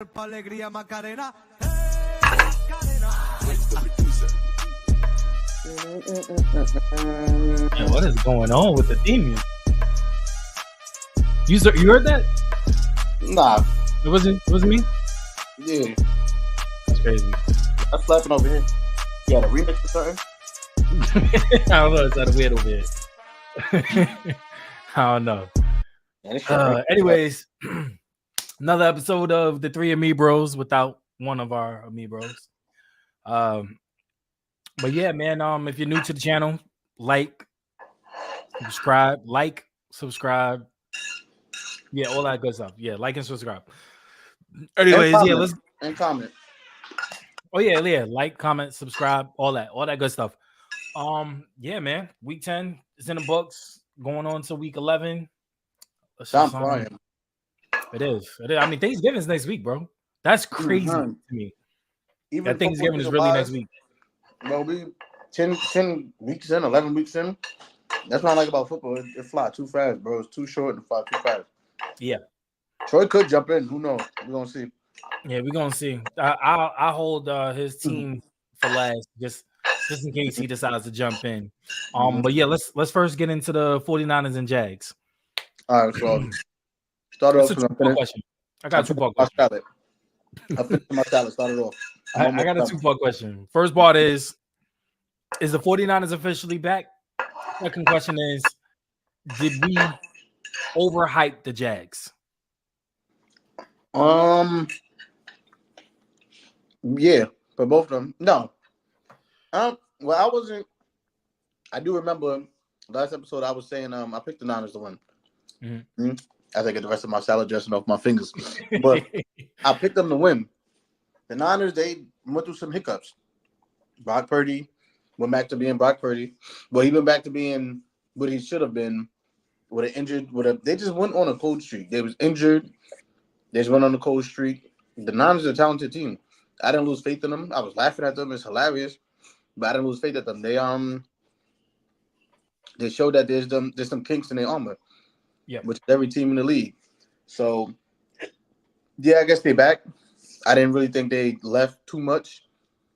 Alegría Macarena. Man, what is going on with the theme music? You heard that? Nah. It wasn't me? Yeah. That's crazy. I'm slapping over here. You got a remix or something? I don't know. It's not a weird over here. I don't know. Anyways, another episode of the Three Amibros without one of our Amibros. But yeah, man. If you're new to the channel, subscribe. Yeah, all that good stuff. Yeah, like and subscribe. Anyways, let's comment. Oh yeah, like, comment, subscribe, all that good stuff. Yeah, man. Week 10 is in the books, going on to week 11. It is. I mean, Thanksgiving's next week, bro. That's crazy to me. Even that Thanksgiving is really next week. Bro, we 10 weeks in, 11 weeks in. That's what I like about football. It fly too fast, bro. It's too short and fly too fast. Yeah. Troy could jump in. Who knows? We're gonna see. Yeah, we're gonna see. I hold his team for last, just in case he decides to jump in. But yeah, let's first get into the 49ers and Jags. All right, so start off with a question. I got a two-part question. I finished my salad. Started off. I got a two-part question. First part is the 49ers officially back? Second question is, did we overhype the Jags? Yeah, for both of them. No. Well, I wasn't. I do remember last episode I was saying I picked the Niners to win. Mm-hmm. As I get the rest of my salad dressing off my fingers. But I picked them to win. The Niners, they went through some hiccups. Brock Purdy went back to being Brock Purdy. Well, he went back to being what he should have been with an injured. They just went on a cold streak. They was injured. They just went on a cold streak. The Niners are a talented team. I didn't lose faith in them. I was laughing at them. It's hilarious. But I didn't lose faith at them. They showed that there's some kinks in their armor. Yeah. Which is every team in the league. So, yeah, I guess they're back. I didn't really think they left too much,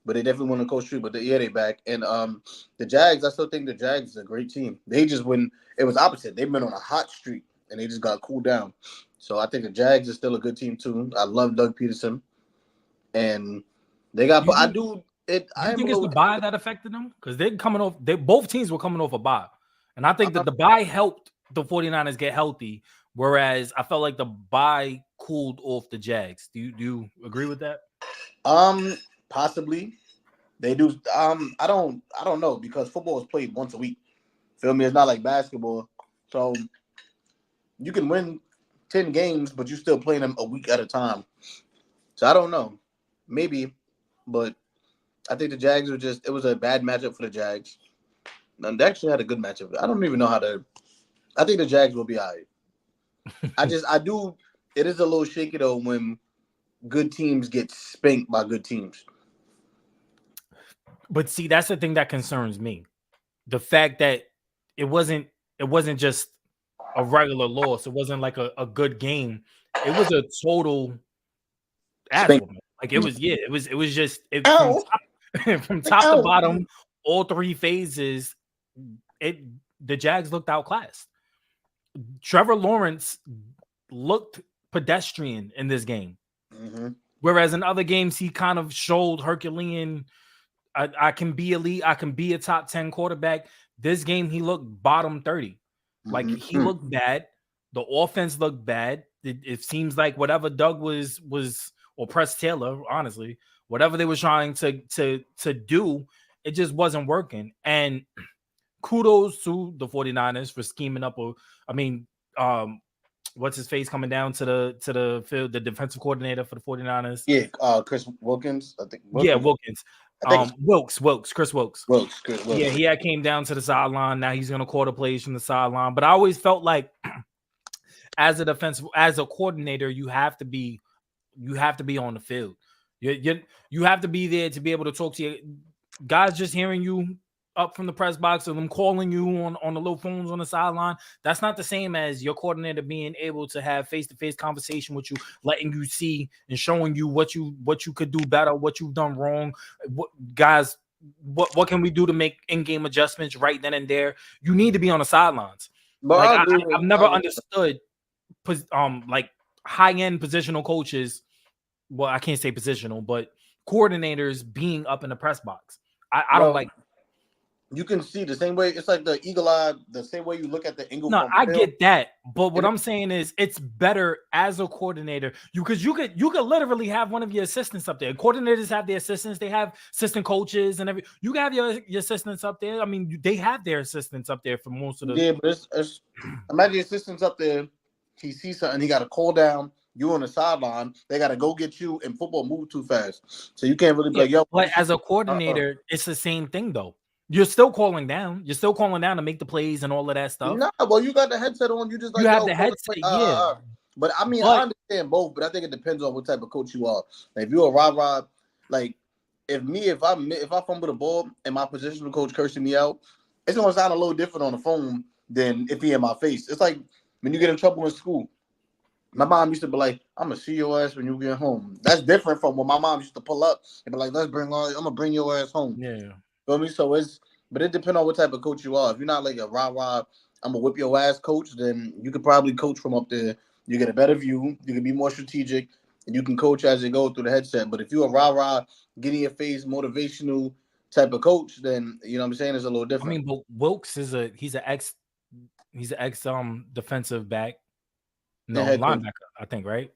but they definitely won the cold streak. But they're back. And the Jags, I still think the Jags is a great team. They just it was opposite. They've been on a hot streak, and they just got cooled down. So I think the Jags is still a good team too. I love Doug Peterson, and they got. I think it's the bye that affected them because they're coming off. Both teams were coming off a bye, and I think that the bye helped the 49ers get healthy, whereas I felt like the bye cooled off the Jags. Do you agree with that? Possibly. They do. I don't know because football is played once a week. Feel me? It's not like basketball, so you can win 10 games, but you're still playing them a week at a time. So I don't know. Maybe, but I think the Jags it was a bad matchup for the Jags. And they actually had a good matchup. I don't even know I think the Jags will be all right. It is a little shaky though when good teams get spanked by good teams. But see, that's the thing that concerns me. The fact that it wasn't just a regular loss. It wasn't like a good game. It was a total asshole. Like it was just from top to bottom, all three phases. The Jags looked outclassed. Trevor Lawrence looked pedestrian in this game. Mm-hmm. Whereas in other games, he kind of showed Herculean, I can be elite, I can be a top 10 quarterback. This game, he looked bottom 30. Like he looked bad. The offense looked bad. It seems like whatever Doug was or Press Taylor, honestly, whatever they were trying to do, it just wasn't working. And kudos to the 49ers for scheming up. What's his face coming down to the field, the defensive coordinator for the 49ers? Yeah, Chris Wilkins, I think. Yeah, Wilkins. Chris Wilkes. Wilkes. Yeah, he came down to the sideline. Now he's gonna call the plays from the sideline. But I always felt like as a coordinator, you have to be on the field. You have to be there to be able to talk to your guys. Just hearing you up from the press box or them calling you on the little phones on the sideline, that's not the same as your coordinator being able to have face-to-face conversation with you, letting you see and showing you what you could do better, what you've done wrong. Guys, what can we do to make in-game adjustments right then and there? You need to be on the sidelines. But Like I agree I've with never understood like high-end positional coaches. Well, I can't say positional, but coordinators being up in the press box. I don't like. You can see the same way. It's like the eagle eye, the same way you look at the angle No, from I film. get that, but what I'm saying is it's better as a coordinator. You could literally have one of your assistants up there. Coordinators have their assistants, they have assistant coaches and every. You can have your assistants up there. I mean, they have their assistants up there for most of the. Yeah, but it's imagine your assistant's up there. He sees something, he got to call down. You on the sideline, they got to go get you. And football move too fast, so you can't really be like, yo. But as a coordinator, it's the same thing though. You're still calling down. You're still calling down to make the plays and all of that stuff. Nah, well, you got the headset on. You just like, you have yo, the headset, yeah. But I mean, I understand both, but I think it depends on what type of coach you are. Like, if you're a rah-rah, like if I fumble the ball and my positional coach cursing me out, it's gonna sound a little different on the phone than if he in my face. It's like when you get in trouble in school. My mom used to be like, "I'm gonna see your ass when you get home." That's different from when my mom used to pull up and be like, I'm gonna bring your ass home." Yeah. Feel me? So but it depends on what type of coach you are. If you're not like a rah-rah, I'm gonna whip your ass coach, then you could probably coach from up there. You get a better view, you can be more strategic, and you can coach as you go through the headset. But if you're a rah-rah, get in your face, motivational type of coach, then you know what I'm saying, it's a little different. I mean, but Wilkes he's an ex defensive back. No, linebacker, I think, right?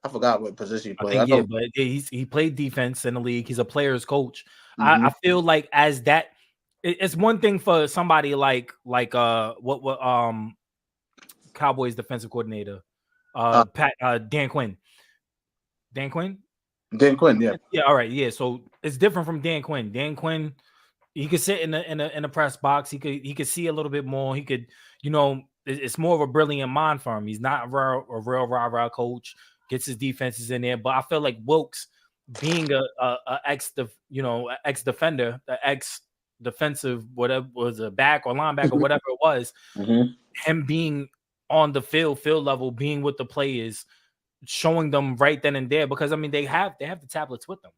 I forgot what position he played. I think, but he played defense in the league. He's a player's coach. Mm-hmm. I feel like as that, it's one thing for somebody like Cowboys defensive coordinator, Dan Quinn. Dan Quinn, yeah. Yeah, all right, yeah. So it's different from Dan Quinn. Dan Quinn, he could sit in the press box. He could see a little bit more. He could, it's more of a brilliant mind for him. He's not a real rah-rah coach. Gets his defenses in there, but I feel like Wilkes, being a ex defender, the ex defensive, whatever was a back or linebacker, whatever it was, him being on the field level, being with the players, showing them right then and there, because I mean they have the tablets with them.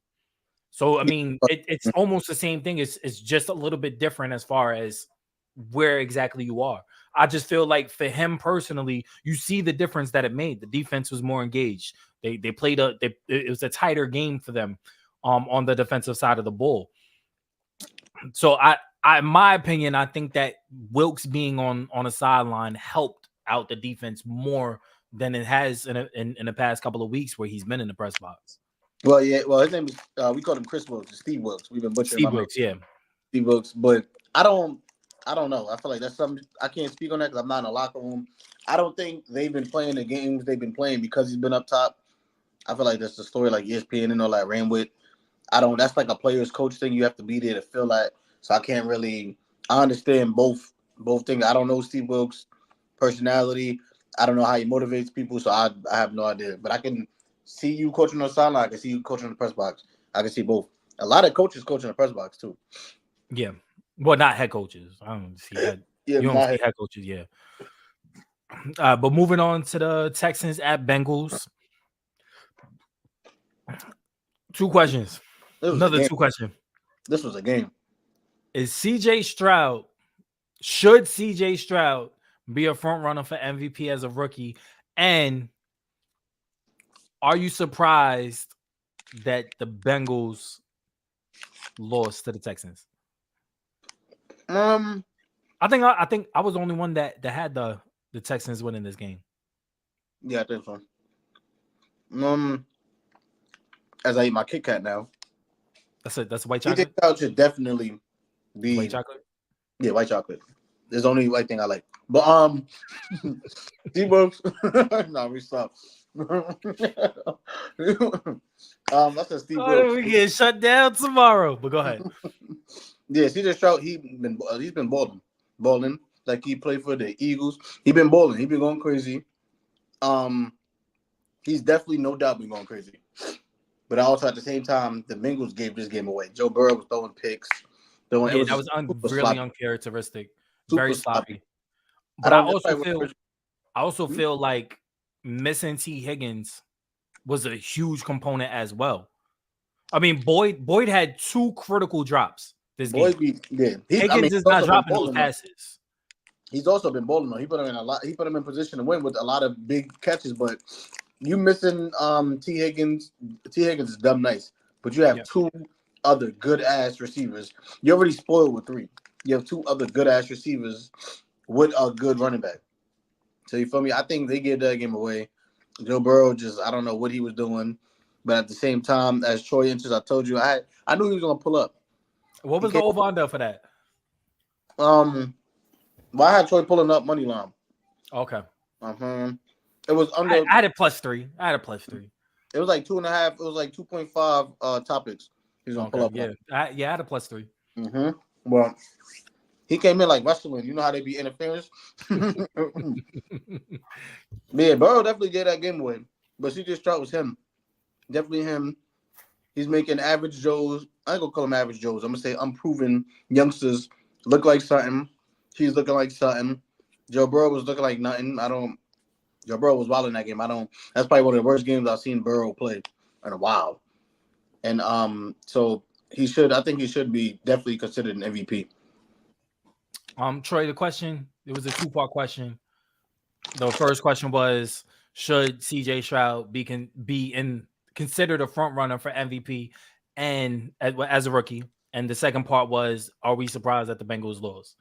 So I mean it's almost the same thing. It's just a little bit different as far as where exactly you are. I just feel like for him personally, you see the difference that it made. The defense was more engaged. They played it was a tighter game for them on the defensive side of the ball. So I in my opinion, I think that Wilkes being on a sideline helped out the defense more than it has in the past couple of weeks where he's been in the press box. Well, yeah. Well, his name is we called him Chris Wilkes, Steve Wilkes. We've been butchering Steve Wilkes, yeah. Steve Wilkes, but I don't know. I feel like that's something I can't speak on that because I'm not in the locker room. I don't think they've been playing the games they've been playing because he's been up top. I feel like that's the story like ESPN and all that ran with. That's like a player's coach thing. You have to be there to feel that. So I can't really. I understand both things. I don't know Steve Wilkes' personality. I don't know how he motivates people. So I have no idea. But I can see you coaching on the sideline. I can see you coaching in the press box. I can see both. A lot of coaches coaching the press box too. Yeah. Well, not head coaches. I don't see head. You don't see head coaches, yeah. But moving on to the Texans at Bengals. 2 questions. Another 2 questions. This was a game. Should CJ Stroud be a front runner for MVP as a rookie? And are you surprised that the Bengals lost to the Texans? I think I was the only one that had the Texans winning this game. Yeah, I think so. As I eat my Kit Kat now. That's white chocolate. CJ Stroud should definitely be white chocolate. Yeah, white chocolate. There's the only white thing I like. But D-Bucks. No, we stop. That's a Steve Brooks. We get shut down tomorrow. But go ahead. Yeah, CJ Stroud. He's been balling like he played for the Eagles. He's been balling. He's been going crazy. He's definitely no doubt been going crazy. But also at the same time, the Bengals gave this game away. Joe Burrow was throwing picks. So it Yeah, was that just was super really sloppy. uncharacteristic, very Super sloppy. sloppy. But That's I also Hmm? feel like missing T. Higgins was a huge component as well. I mean, Boyd had 2 critical drops this game. Yeah. Higgins He's is not also been dropping those balling though. passes. He's also been bowling though. He put him in a lot. He put him in position to win with a lot of big catches. But you missing T Higgins. T Higgins is dumb nice, but you have Yeah. 2 other good ass receivers. You already spoiled with 3. You have 2 other good ass receivers with a good running back. So you feel me? I think they gave that game away. Joe Burrow I don't know what he was doing, but at the same time, as Troy enters, I told you I knew he was gonna pull up. What He was the came, over under for that? well, I had Troy pulling up money line. Okay. It was under. I had it +3. I had it +3. It was like 2.5. It was like 2.5 topics. He's gonna pull Okay. up on. I had a +3. Well, he came in like wrestling. You know how they be interference. Yeah, Burrow definitely gave that game away, but CJ Stroud was him. Definitely him. He's making average Joes. I ain't gonna call him average Joes. I'm gonna say unproven youngsters look like something. He's looking like something. Joe Burrow was looking like nothing. Joe Burrow was wild in that game. That's probably one of the worst games I've seen Burrow play in a while. And so I think he should be definitely considered an MVP. Troy, the question, it was a 2-part question. The first question was, should CJ Stroud be considered a front runner for MVP and as a rookie? And the second part was, are we surprised that the Bengals lost?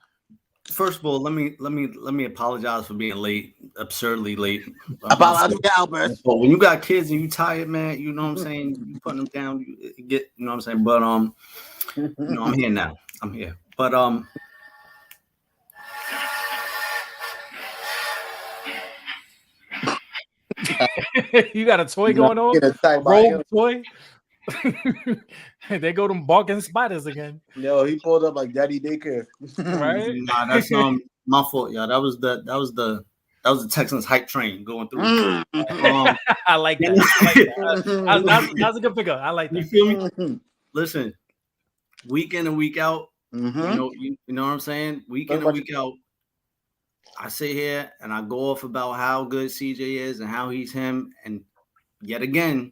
First of all, let me apologize for being late, absurdly late. Apologize, Albert. But when you got kids and you tired, man, you know what I'm saying. You putting them down, you get, you know what I'm saying. But I'm here now. I'm here. But You got a toy going on? A rogue toy? They go to barking spiders again. Yo, he pulled up like daddy daycare. Right? Nah, that's my fault, y'all. That was the Texans hype train going through. I like that. That's a good pickup. I like that. You feel me? Listen, week in and week out, you know what I'm saying? Week in and week out, I sit here and I go off about how good CJ is and how he's him. And yet again,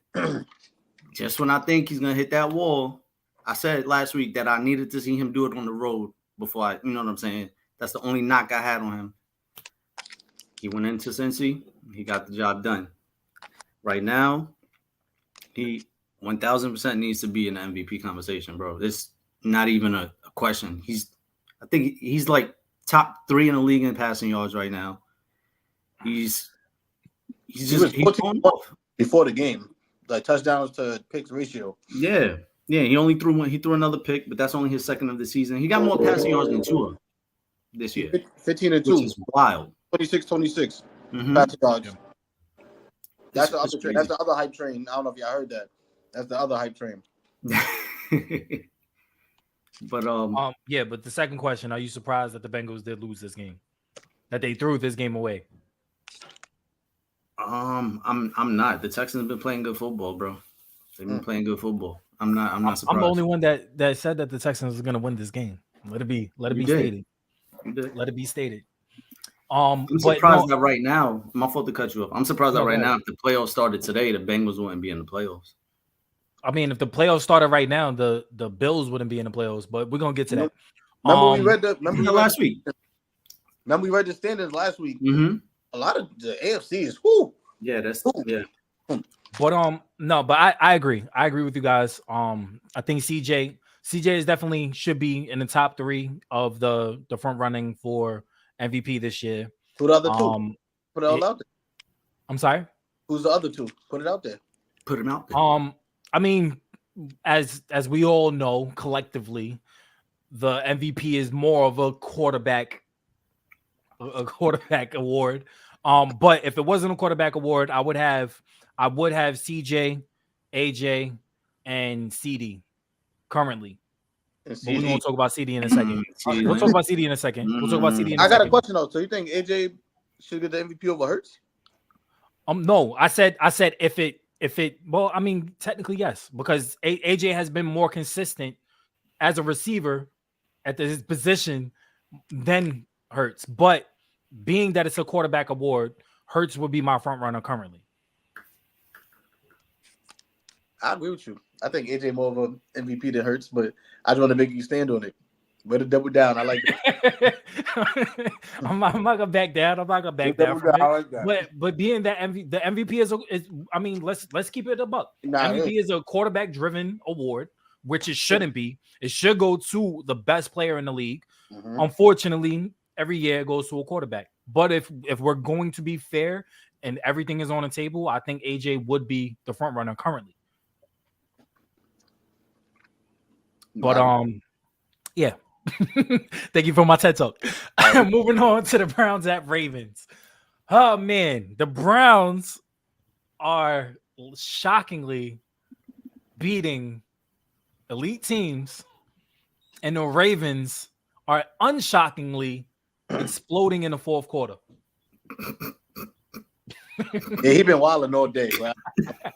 just when I think he's gonna hit that wall, I said last week that I needed to see him do it on the road before you know what I'm saying? That's the only knock I had on him. He went into Cincy, he got the job done. Right now, he 1000% needs to be in the MVP conversation, bro. It's not even a question. I think he's like top 3 in the league in passing yards right now. He's going off before the game, like touchdowns to picks ratio. Yeah. He only threw one. He threw another pick, but that's only his second of the season. He got more passing yards than Tua this year. 15-2, which is wild. 26-26 passing yards. That's the other train. That's the other hype train. I don't know if y'all heard that. That's the other hype train. But but the second question: are you surprised that the Bengals did lose this game? That they threw this game away? I'm not. The Texans have been playing good football, bro. They've been playing good football. I'm not surprised. I'm the only one that said that the Texans are going to win this game. Let it be stated. Let it be stated. I'm surprised that right now. My fault to cut you off. I'm surprised that right now, if the playoffs started today, the Bengals wouldn't be in the playoffs. I mean, if the playoffs started right now, the Bills wouldn't be in the playoffs. But we're gonna get to that. Remember we read last week. Remember we read the standings last week. Mm-hmm. A lot of the AFC is whoo. Yeah, yeah. But no, but I agree. I agree with you guys. I think CJ is definitely should be in the top 3 of the front running for MVP this year. Who the other 2? Put it all out there. I'm sorry. Who's the other 2? Put it out there. Put him out there. I mean, as we all know collectively, the MVP is more of a quarterback award. But if it wasn't a quarterback award, I would have CJ, AJ, and CD currently. But we're gonna talk about CD in a second. We'll talk about CD in a second. I got a question though. So you think AJ should get the MVP over Hurts? No, I said if it well, I mean technically yes, because AJ has been more consistent as a receiver at his position than Hurts. But being that it's a quarterback award, Hurts would be my front runner currently. I agree with you. I think AJ more of an MVP than Hurts, but I just want to make you stand on it. Better double down. I like that. I'm not gonna back down. I'm not gonna back down from it. I like that. But being that the MVP is I mean, let's keep it a buck. MVP is a quarterback driven award, which it shouldn't be. It should go to the best player in the league. Mm-hmm. Unfortunately, every year it goes to a quarterback. But if we're going to be fair and everything is on the table, I think AJ would be the front runner currently. But yeah. Thank you for my TED Talk. Moving on to the Browns at Ravens. Oh man, the Browns are shockingly beating elite teams, and the Ravens are unshockingly exploding in the fourth quarter. Yeah, he been wilding all day. Bro.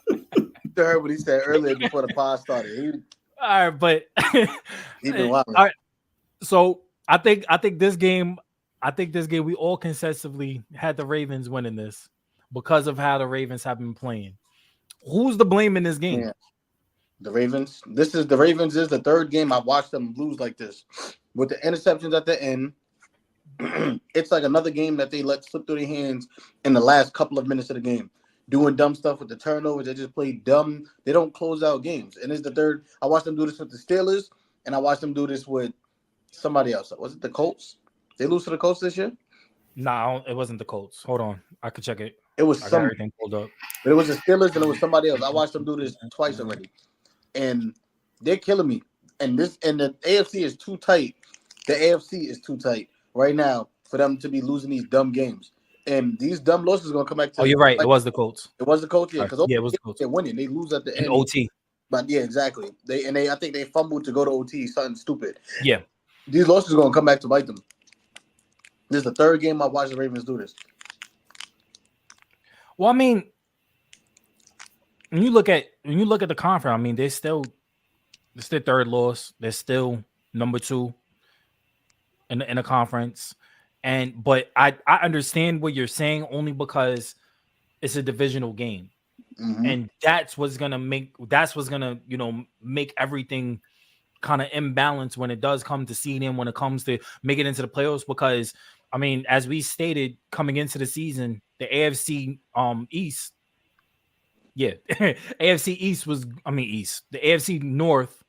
You heard what he said earlier before the pod started. All right, but he been wilding. All right. So I think this game we all consensually had the Ravens winning this because of how the Ravens have been playing. Who's the blame in this game? Yeah. The Ravens. The Ravens is the third game I've watched them lose like this. With the interceptions at the end, it's like another game that they let slip through their hands in the last couple of minutes of the game. Doing dumb stuff with the turnovers. They just play dumb. They don't close out games. And it's the third. I watched them do this with the Steelers, and I watched them do this with somebody else. Was it the Colts? They lose to the Colts this year? No, it wasn't the Colts. Hold on. I could check it. It was everything pulled up. But it was the Steelers and it was somebody else. I watched them do this twice already. And they're killing me. And the AFC is too tight. The AFC is too tight right now for them to be losing these dumb games. And these dumb losses are gonna come back to. Oh, you're right. It was the Colts. It was the Colts, yeah. Because it was the Colts. They're winning. They lose at the end. OT. But yeah, exactly. I think they fumbled to go to OT. Something stupid. Yeah. These losses are gonna come back to bite them. This is the third game I watched the Ravens do this. Well, I mean, when you look at the conference, I mean, it's their third loss. They're still number 2 in the conference. But I understand what you're saying only because it's a divisional game. Mm-hmm. And that's what's gonna make everything kind of imbalance when it does come to seeding, when it comes to making it into the playoffs. Because I mean, as we stated coming into the season, the AFC East, AFC East the AFC North.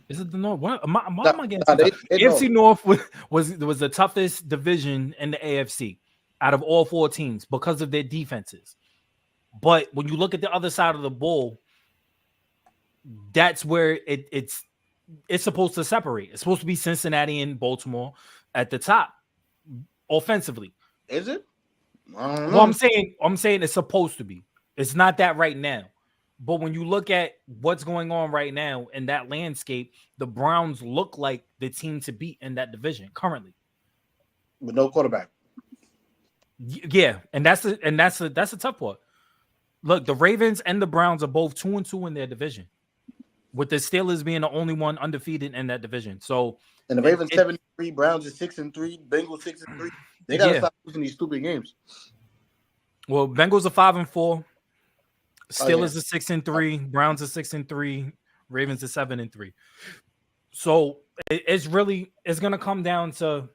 Is it the North? What am I getting? AFC North was the toughest division in the AFC out of all 4 teams because of their defenses. But when you look at the other side of the ball, that's where it's supposed to separate. It's supposed to be Cincinnati and Baltimore at the top offensively. Is it? I don't know. Well, I'm saying it's supposed to be. It's not that right now. But when you look at what's going on right now in that landscape, the Browns look like the team to beat in that division currently. With no quarterback. Yeah, and that's a tough part. Look, the Ravens and the Browns are both 2-2 in their division, with the Steelers being the only one undefeated in that division. So, and the Ravens 7-3, Browns are 6-3, Bengals 6-3. They gotta stop losing these stupid games. Well, Bengals are 5-4. Steelers are 6-3, Browns are 6-3, Ravens are 7-3. So it's gonna come down to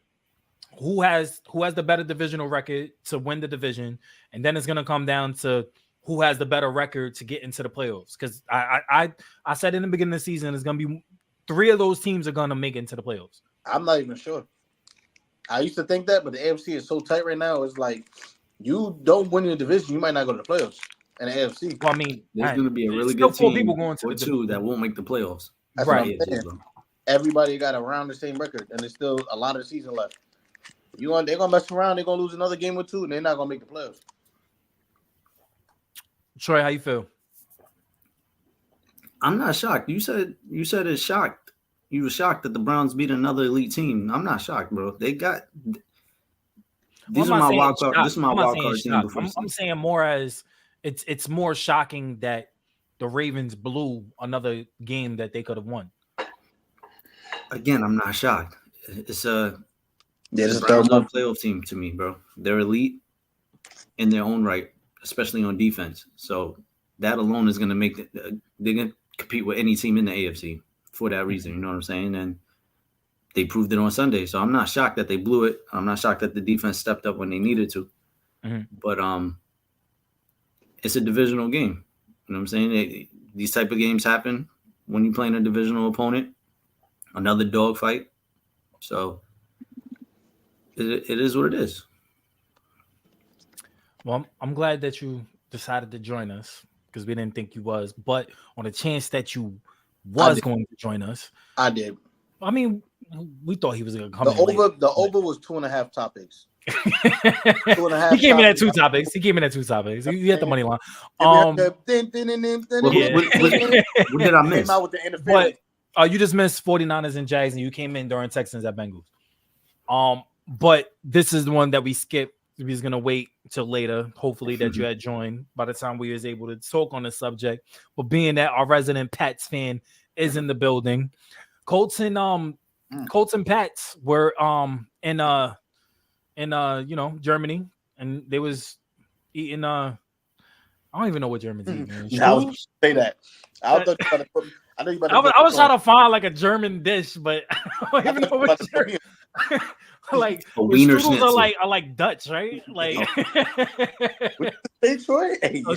who has the better divisional record to win the division, and then it's gonna come down to who has the better record to get into the playoffs. Because I said in the beginning of the season, it's gonna be 3 of those teams are gonna make it into the playoffs. I'm not even sure. I used to think that, but the AFC is so tight right now. It's like you don't win the division, you might not go to the playoffs. And the AFC. Well, I mean, there's going to be a really good team people going to or 2 that won't make the playoffs. That's right. Everybody got around the same record, and there's still a lot of the season left. They're gonna mess around. They're gonna lose another game or 2, and they're not gonna make the playoffs. Troy, how you feel? I'm not shocked. You said it's shocked. You were shocked that the Browns beat another elite team. I'm not shocked, bro. They got. These are my wild card. This is my wild card team. I'm saying more as. It's more shocking that the Ravens blew another game that they could have won. Again, I'm not shocked. it's a it's a third one playoff team to me, bro. They're elite in their own right, especially on defense. So that alone is going to make they're going to compete with any team in the AFC for that reason. You know what I'm saying? And they proved it on Sunday. So I'm not shocked that they blew it. I'm not shocked that the defense stepped up when they needed to. But it's a divisional game. You know what I'm saying? These type of games happen when you're playing a divisional opponent. Another dogfight. So it is what it is. Well, I'm glad that you decided to join us because we didn't think you was. But on the chance that you was going to join us, I did. I mean, we thought he was going to come. The over was 2.5 topics. 2.5. He gave me that 2 topics. He gave me that 2 topics. He had the money line. What did I miss? But you just missed 49ers and Jags, and you came in during Texans at Bengals. But this is the one that we skipped. We was gonna wait till later. Hopefully that you had joined by the time we was able to talk on the subject. But being that our resident Pats fan is in the building, Colts and Pats were in Germany, and they was eating I don't even know what Germans eat, man. I was say that. I was trying to find like a German dish, but I don't even know what German. Like wiener schnitzel are like Dutch, right? Like hey, Troy, hey, I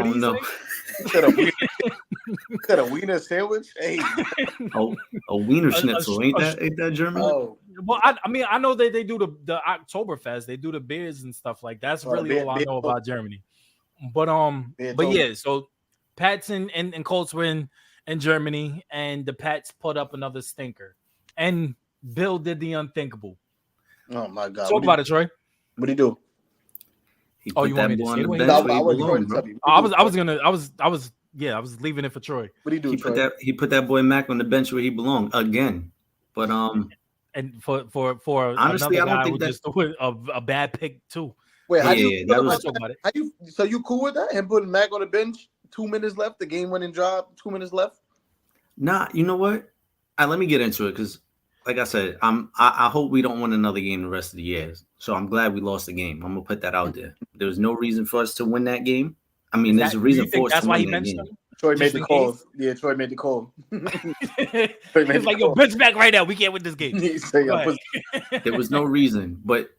don't know. Cut a wiener sandwich. Hey, a wiener schnitzel ain't that German? Oh. Well, I mean, I know that they do the Oktoberfest. They do the beers and stuff like that. That's really all I know about Germany. But yeah. So Pats and Colts were in Germany, and the Pats put up another stinker, and Bill did the unthinkable. Oh my God! Talk about it, Troy. What did he do? He put that boy on the bench. I was leaving it for Troy. What did he do? He put that boy Mac on the bench where he belonged again. But and for honestly, I don't think that's a bad pick too. Wait, how you so you cool with that? Him putting Mac on the bench? 2 minutes left. The game-winning drive. 2 minutes left. Nah, you know what? Let me get into it because. Like I said, I hope we don't win another game the rest of the year. So I'm glad we lost the game. I'm gonna put that out there. There was no reason for us to win that game. I mean, there's a reason for us to win that game. Troy made the call. Yeah, Troy made the call. It's like, yo, bench back right now. We can't win this game. There was no reason, but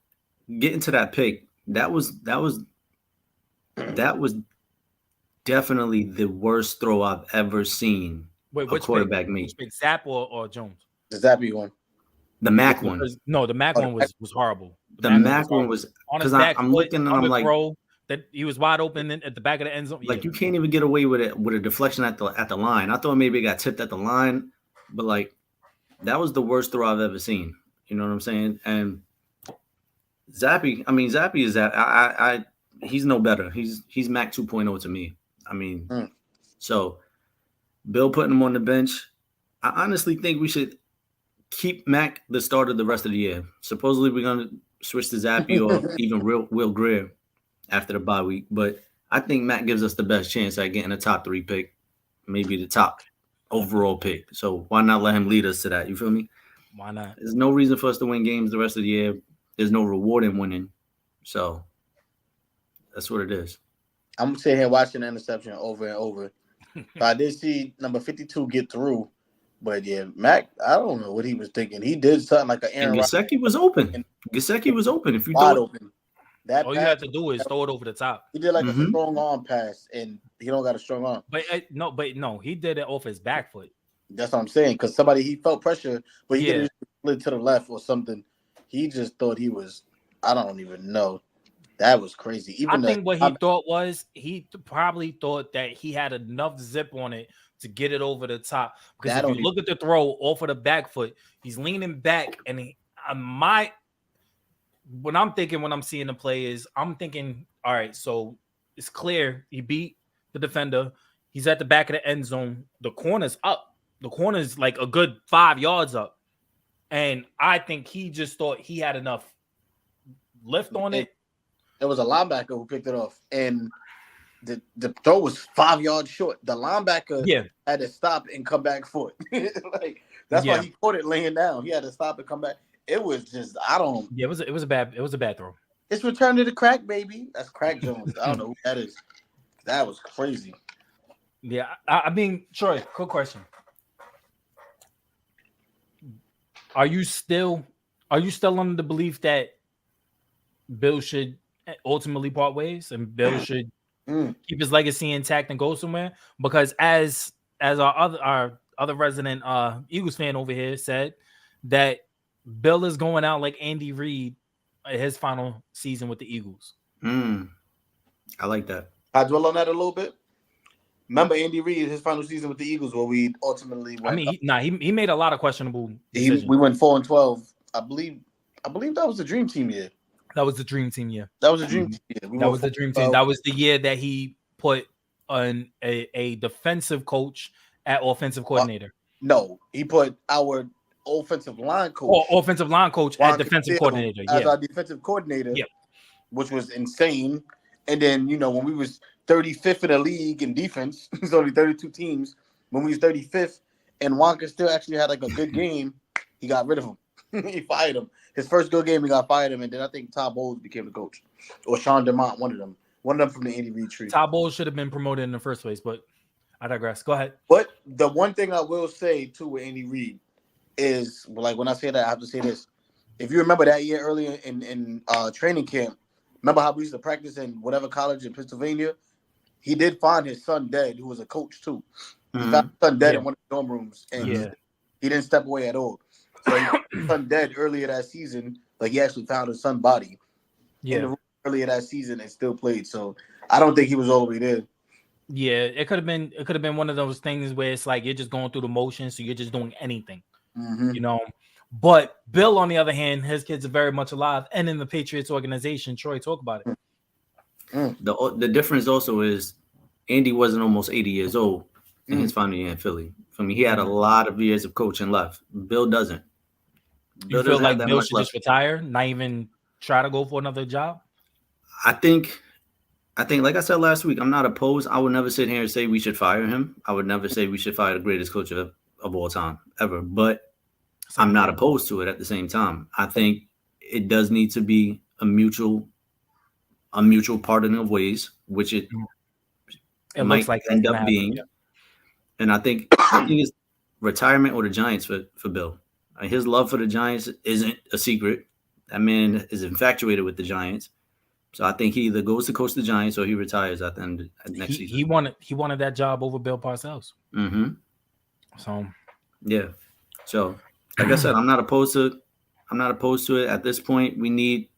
getting to that pick, that was definitely the worst throw I've ever seen. Wait, which quarterback make? Which pick, Zapp or Jones? The Zappy one. The Mac one. No, the Mac one was horrible. The Mac one was because I'm looking and I'm like, that he was wide open at the back of the end zone. Like you can't even get away with it with a deflection at the line. I thought maybe it got tipped at the line, but like that was the worst throw I've ever seen. You know what I'm saying? And Zappy is that he's no better. He's Mac 2.0 to me. I mean, so Bill putting him on the bench. I honestly think we should keep Mac the starter the rest of the year. Supposedly we're gonna switch to Zappy or even Will Greer after the bye week, but I think Mac gives us the best chance at getting a top 3 pick, maybe the top overall pick. So why not let him lead us to that? You feel me? Why not? There's no reason for us to win games the rest of the year. There's no reward in winning. So that's what it is. I'm sitting here watching the interception over and over. I did see number 52 get through. But yeah, Mac, I don't know what he was thinking. He did something like an Aaron. And Gesicki was open. Gesicki was open. If you wide open, all you have to do is throw it over the top. He did like a strong arm pass, and he don't got a strong arm. But no, he did it off his back foot. That's what I'm saying. Because he felt pressure, but he didn't split to the left or something. He just thought he was. I don't even know. That was crazy. I think what he thought was he probably thought that he had enough zip on it to get it over the top. Because if you look at the throw off of the back foot, he's leaning back, and when I'm seeing the play is I'm thinking, all right, so it's clear he beat the defender. He's at the back of the end zone. The corner's up. The corner's like a good 5 yards up. And I think he just thought he had enough lift on it. There was a linebacker who picked it off, and the throw was 5 yards short. The linebacker had to stop and come back for it. Like that's why he caught it laying down. He had to stop and come back. it was just I don't. Yeah, it was a bad throw. It's return to the crack, baby. That's Crack Jones. I don't know who that is. That was crazy. Yeah, I mean, Troy, quick question. Are you still under the belief that Bill should ultimately part ways and Bill should keep his legacy intact and go somewhere? Because as our other resident Eagles fan over here said that Bill is going out like Andy Reid his final season with the Eagles. I like that. I dwell on that a little bit. Remember Andy Reid, his final season with the Eagles, where we ultimately went. I mean, he made a lot of questionable decisions. We went 4-12. I believe that was the dream team year. That was the dream team year. That was the dream team year. That was the dream team. That was the year that he put a defensive coach at offensive coordinator. No, he put our offensive line coach. Offensive line coach at defensive coordinator. As our defensive coordinator. Yep. Which was insane. And then, when we was 35th in the league in defense, there's only 32 teams. When we was 35th, and Wonka still actually had like a good game, he got rid of him. He fired him. His first good game, he got fired him, and then I think Todd Bowles became the coach. Or Sean DeMont, one of them from the Andy Reid tree. Todd Bowles should have been promoted in the first place, but I digress. Go ahead. But the one thing I will say, too, with Andy Reid is, like, when I say that, I have to say this. If you remember that year earlier in training camp, remember how we used to practice in whatever college in Pennsylvania? He did find his son dead, who was a coach too. He found his son dead in one of the dorm rooms, and he didn't step away at all. So he found his son dead earlier that season. Like, he actually found his son's body in the room earlier that season and still played. So I don't think he was all the way there. Yeah, it could have been one of those things where it's like you're just going through the motions, so you're just doing anything, But Bill, on the other hand, his kids are very much alive and in the Patriots organization. Troy, talk about it. The difference also is Andy wasn't almost 80 years old in his final year in Philly. For me, he had a lot of years of coaching left. Bill doesn't. You feel like Bill should just retire, not even try to go for another job? I think, like I said last week, I'm not opposed. I would never sit here and say we should fire him. I would never say we should fire the greatest coach of all time, ever. But I'm not opposed to it at the same time. I think it does need to be a mutual parting of ways, which it might looks like end up being. Yeah. And I think it's retirement or the Giants for Bill. His love for the Giants isn't a secret. That man is infatuated with the Giants. So I think he either goes to coach the Giants or he retires at the end of next season. He wanted that job over Bill Parcells. Mm-hmm. So yeah. So like I said, I'm not opposed to it. At this point, we need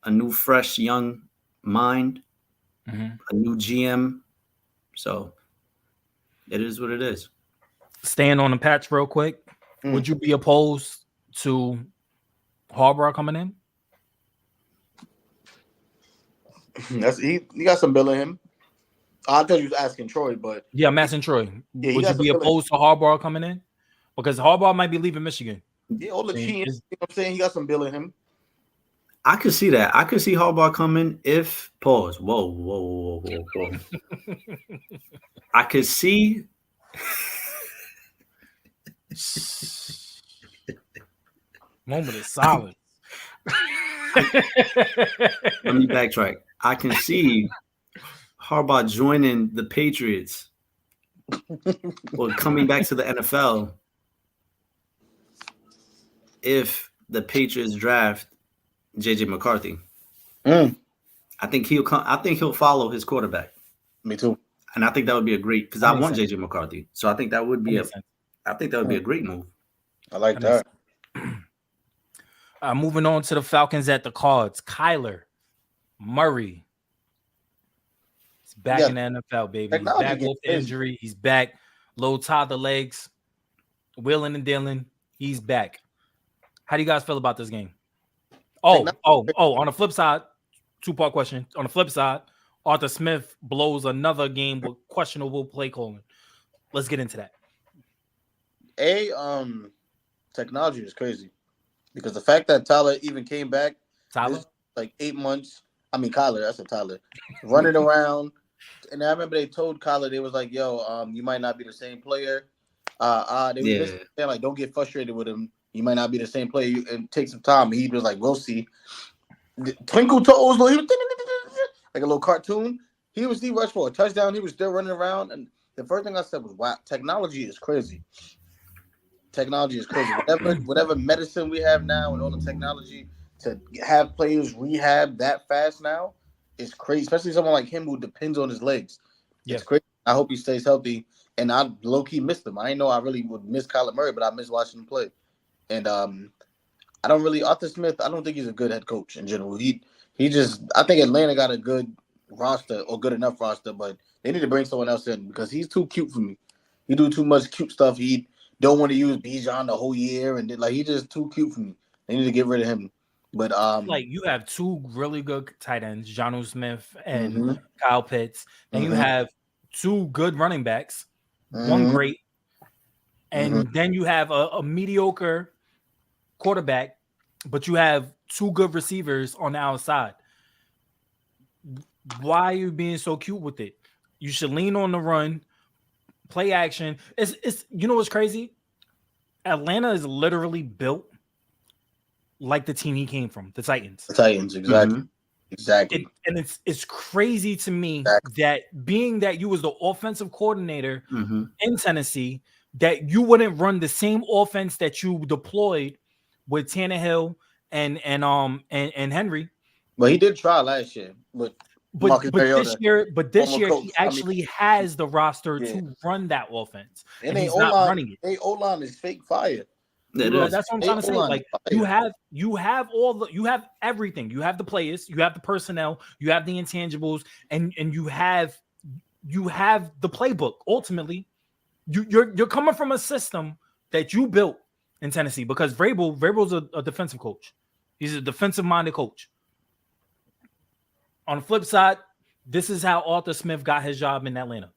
a new, fresh, young mind, a new GM. So it is what it is. Staying on the patch real quick, would you be opposed to Harbaugh coming in? He got some bill in him. I thought you was asking Troy, but yeah, I'm asking Troy. Yeah, would you be opposed to Harbaugh coming in? Because Harbaugh might be leaving Michigan. Yeah, all the cheating. You know what I'm saying? He got some bill in him. I could see that. I could see Harbaugh coming if pause. Whoa. I could see. Moment of silence. Let me backtrack. I can see Harbaugh joining the Patriots or coming back to the NFL if the Patriots draft JJ McCarthy. I think he'll come. I think he'll follow his quarterback. Me too. And I think that would be a great because I want JJ McCarthy. So I think that would be a great move. I like that. Moving on to the Falcons at the Cards. Kyler Murray. He's back in the NFL, baby. He's back off the injury. He's back. Low toddler legs. Wheeling and dealing. He's back. How do you guys feel about this game? On the flip side, two-part question. On the flip side, Arthur Smith blows another game with questionable play calling. Let's get into that. Technology is crazy because the fact that Tyler even came back, like 8 months. I mean, Kyler, that's a Tyler, running around. And I remember they told Kyler, they was like, "Yo, you might not be the same player." They were saying, like, don't get frustrated with him. He might not be the same player. It takes some time. He was like, we'll see. Twinkle toes, he was like a little cartoon. He rushed for a touchdown. He was still running around. And the first thing I said was, wow, technology is crazy. Technology is crazy. Whatever medicine we have now and all the technology to have players rehab that fast now is crazy. Especially someone like him who depends on his legs. It's crazy. I hope he stays healthy. And I low-key missed him. I didn't know I really would miss Kyler Murray, but I miss watching him play. And I don't really Arthur Smith. I don't think he's a good head coach in general. He just I think Atlanta got a good roster or good enough roster, but they need to bring someone else in because he's too cute for me. He do too much cute stuff. He don't want to use Bijan the whole year, and like he's just too cute for me. They need to get rid of him. But like you have two really good tight ends, Jonnu Smith and Kyle Pitts. Then you have two good running backs, one great, and then you have a mediocre quarterback, but you have two good receivers on the outside. Why are you being so cute with it? You should lean on the run, play action. It's you know what's crazy? Atlanta is literally built like the team he came from, the Titans. The Titans, exactly. Exactly. And it's crazy to me that being that you was the offensive coordinator in Tennessee, that you wouldn't run the same offense that you deployed with Tannehill and Henry. Well, he did try last year, but this year he actually has the roster to run that offense, and he's not running it. They O-line is fake fire. That's what I'm trying to say. Like you have everything. You have the players, you have the personnel, you have the intangibles, and you have the playbook. Ultimately, you're coming from a system that you built in Tennessee because Vrabel's a defensive coach. He's a defensive-minded coach. On the flip side, this is how Arthur Smith got his job in Atlanta,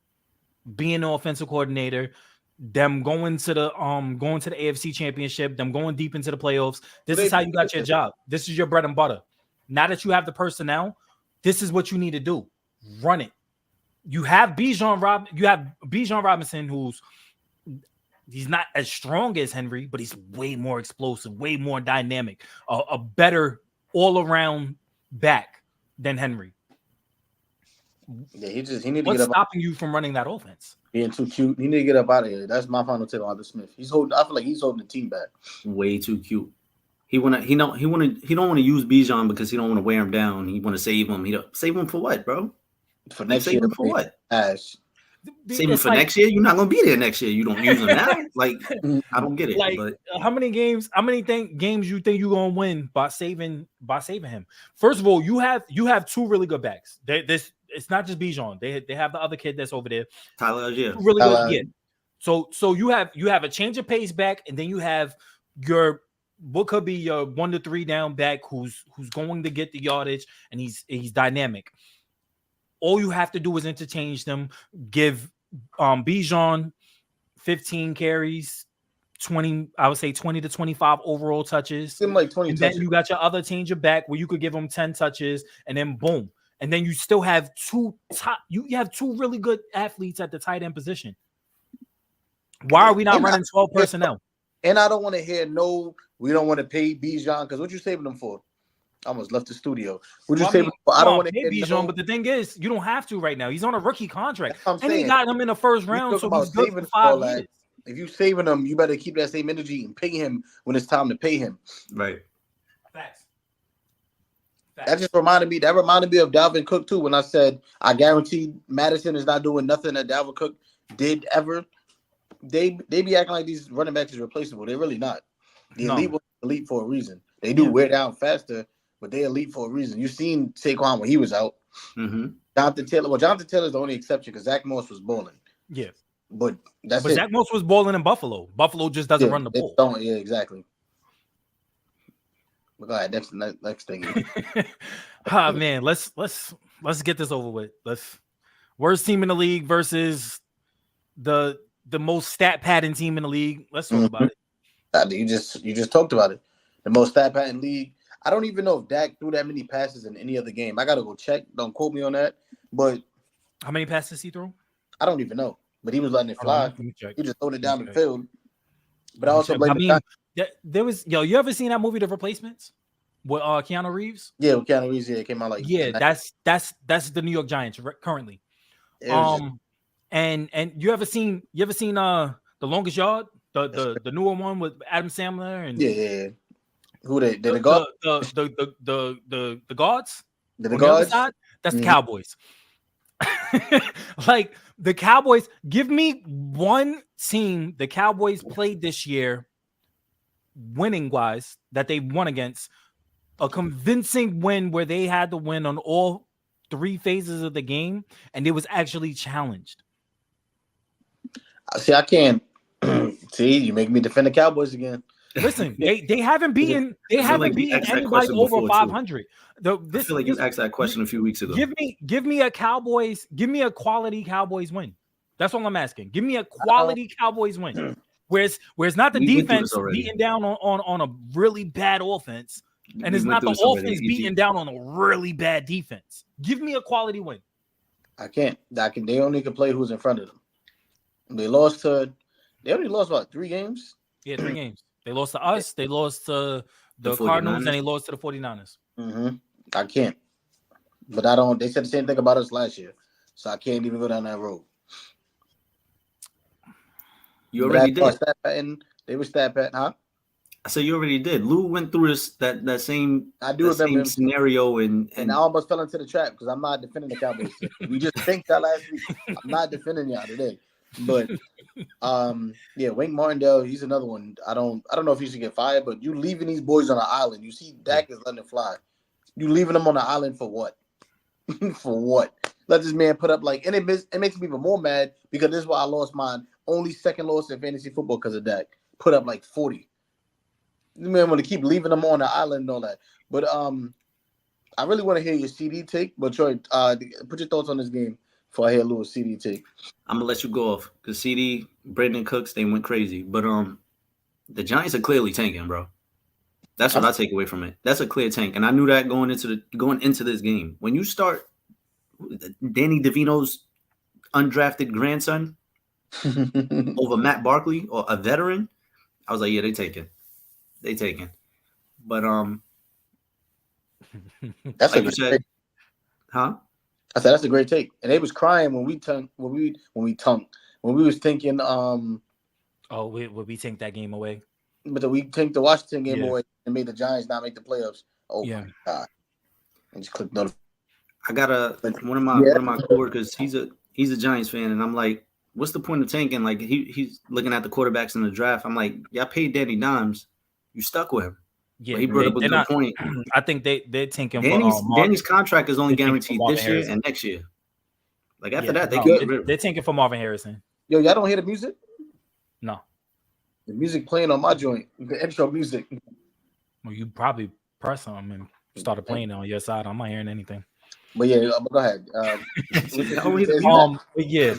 being an offensive coordinator. Them going to the AFC Championship, them going deep into the playoffs. This is how you got your job. This is your bread and butter. Now that you have the personnel, this is what you need to do. Run it. You have Bijan Robinson, he's not as strong as Henry, but he's way more explosive, way more dynamic, a better all-around back than Henry. Yeah, he need to What's get up. stopping you from running that offense? Being too cute. He need to get up out of here. That's my final tip on Arthur Smith. I feel like he's holding the team back. Way too cute. He don't want to use Bijan because he don't want to wear him down. He want to save him. Save him for what, bro? For next year. For what? Save him for like, next year. You're not gonna be there next year. You don't use him now. Like I don't get it. Like but how many games you think you're gonna win by saving him? First of all, you have two really good backs. It's not just Bijan. They have the other kid that's over there, Tyler. Yeah, really good. Yeah. So you have a change of pace back, and then you have your what could be your 1 to 3 down back who's going to get the yardage, and he's dynamic. All you have to do is interchange them. Give Bijan 15 carries, 20. I would say 20 to 25 overall touches. Like 20 and touches. Then you got your other change of back where you could give him 10 touches, and then boom. And then you still have two really good athletes at the tight end position. Why are we not running 12 personnel? And I don't want to hear we don't want to pay Bijan because what you saving them for? I almost left the studio. Would you say? I don't want to hear Bijan, but the thing is, you don't have to right now. He's on a rookie contract, and he got him in the first round, so he's good for 5 years. If you saving him, you better keep that same energy and pay him when it's time to pay him. Right. Facts. That just reminded me. That reminded me of Dalvin Cook too. When I said I guarantee Madison is not doing nothing that Dalvin Cook did ever. They be acting like these running backs is replaceable. They're really not. The elite was elite for a reason. They do wear down faster. But they elite for a reason. You've seen Saquon when he was out. Jonathan Taylor. Well, Jonathan Taylor's the only exception because Zach Moss was balling. Yeah. But that's it. Zach Moss was balling in Buffalo. Buffalo just doesn't run the ball. Yeah, exactly. But go ahead. That's the next thing. Man, let's get this over with. Worst team in the league versus the most stat padding team in the league. Let's talk about it. You just talked about it. The most stat padding league. I don't even know if Dak threw that many passes in any other game. I got to go check. Don't quote me on that. But how many passes he threw? I don't even know. But he was letting it fly. He just throwing it down the field. But I also there was you ever seen that movie The Replacements with Keanu Reeves? Yeah, with Keanu Reeves. Yeah, it came out like that's the New York Giants currently. And you ever seen The Longest Yard, the newer one with Adam Sandler and yeah. Who they the guards? The on guards? The other side, that's the Cowboys. Like the Cowboys, give me one team the Cowboys played this year, winning wise, that they won against, a convincing win where they had to win on all 3 phases of the game, and it was actually challenged. See, I can't. See, you make me defend the Cowboys again. Listen, they haven't beaten anybody over 500. I feel like you asked that question a few weeks ago. Give me a quality Cowboys win. That's all I'm asking. Give me a quality Cowboys win. Where it's not the defense beating down on a really bad offense, and it's not the offense beating down on a really bad defense. Give me a quality win. I can't. They only can play who's in front of them. They only lost about 3 games. Yeah, 3 games. They lost to us. They lost to the Cardinals, and they lost to the 49ers. I can't. But I don't. They said the same thing about us last year, so I can't even go down that road. You already did. They were stat patting, huh? I said you already did. Lou went through that same. I do remember same scenario, and I almost fell into the trap because I'm not defending the Cowboys. We just think that last week. I'm not defending y'all today. But Wink Martindale, he's another one. I don't know if he should get fired, but you leaving these boys on an island. You see Dak is letting it fly. You leaving them on the island for what? For what? Let this man put up and it makes me even more mad because this is why I lost mine. Only second loss in fantasy football because of Dak. Put up 40. This man want to keep leaving them on the island and all that. But I really want to hear your CD take. But Troy, put your thoughts on this game. Before I hear Lewis CD take, I'm gonna let you go off because CD, Brandon Cooks, they went crazy. But the Giants are clearly tanking, bro. That's what I take away from it. That's a clear tank, and I knew that going into this game. When you start Danny DeVito's undrafted grandson over Matt Barkley or a veteran, I was like, yeah, they taking. But that's like you said, huh? I said that's a great take, and they was crying when we was thinking. We tanked that game away? But we tanked the Washington game away and made the Giants not make the playoffs. Oh my God! And just click notification. I got one of my coworkers. He's a Giants fan, and I'm like, what's the point of tanking? Like he's looking at the quarterbacks in the draft. I'm like, y'all paid Danny Dimes, you stuck with him. Yeah, but he brought up a good point. I think they're tanking. Danny's contract is only guaranteed this year and next year. Like after that, they're tanking for Marvin Harrison. Yo, y'all don't hear the music? No, the music playing on my joint. The intro music. Well, you probably press them and started playing on your side. I'm not hearing anything. But yeah, go ahead.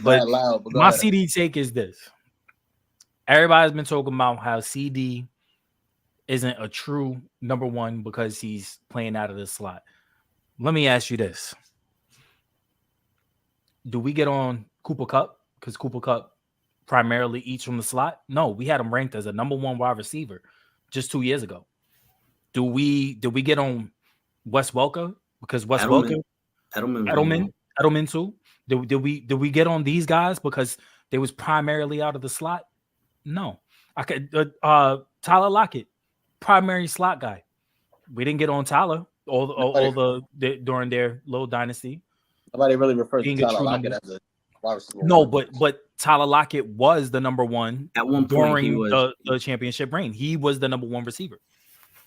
But my CD take is this. Everybody's been talking about how CD isn't a true number one because he's playing out of the slot. Let me ask you this. Do we get on Cooper Kupp? Because Cooper Kupp primarily eats from the slot? No, we had him ranked as a number one wide receiver just 2 years ago. Do we get on Wes Welker? Because Wes Welker, Edelman too. Did we get on these guys because they was primarily out of the slot? No. I could Tyler Lockett, primary slot guy. We didn't get on Tyler during their little dynasty. Nobody really refers to Tyler Lockett as a wide receiver. No, but Tyler Lockett was the number one at one point during the championship reign. He was the number one receiver.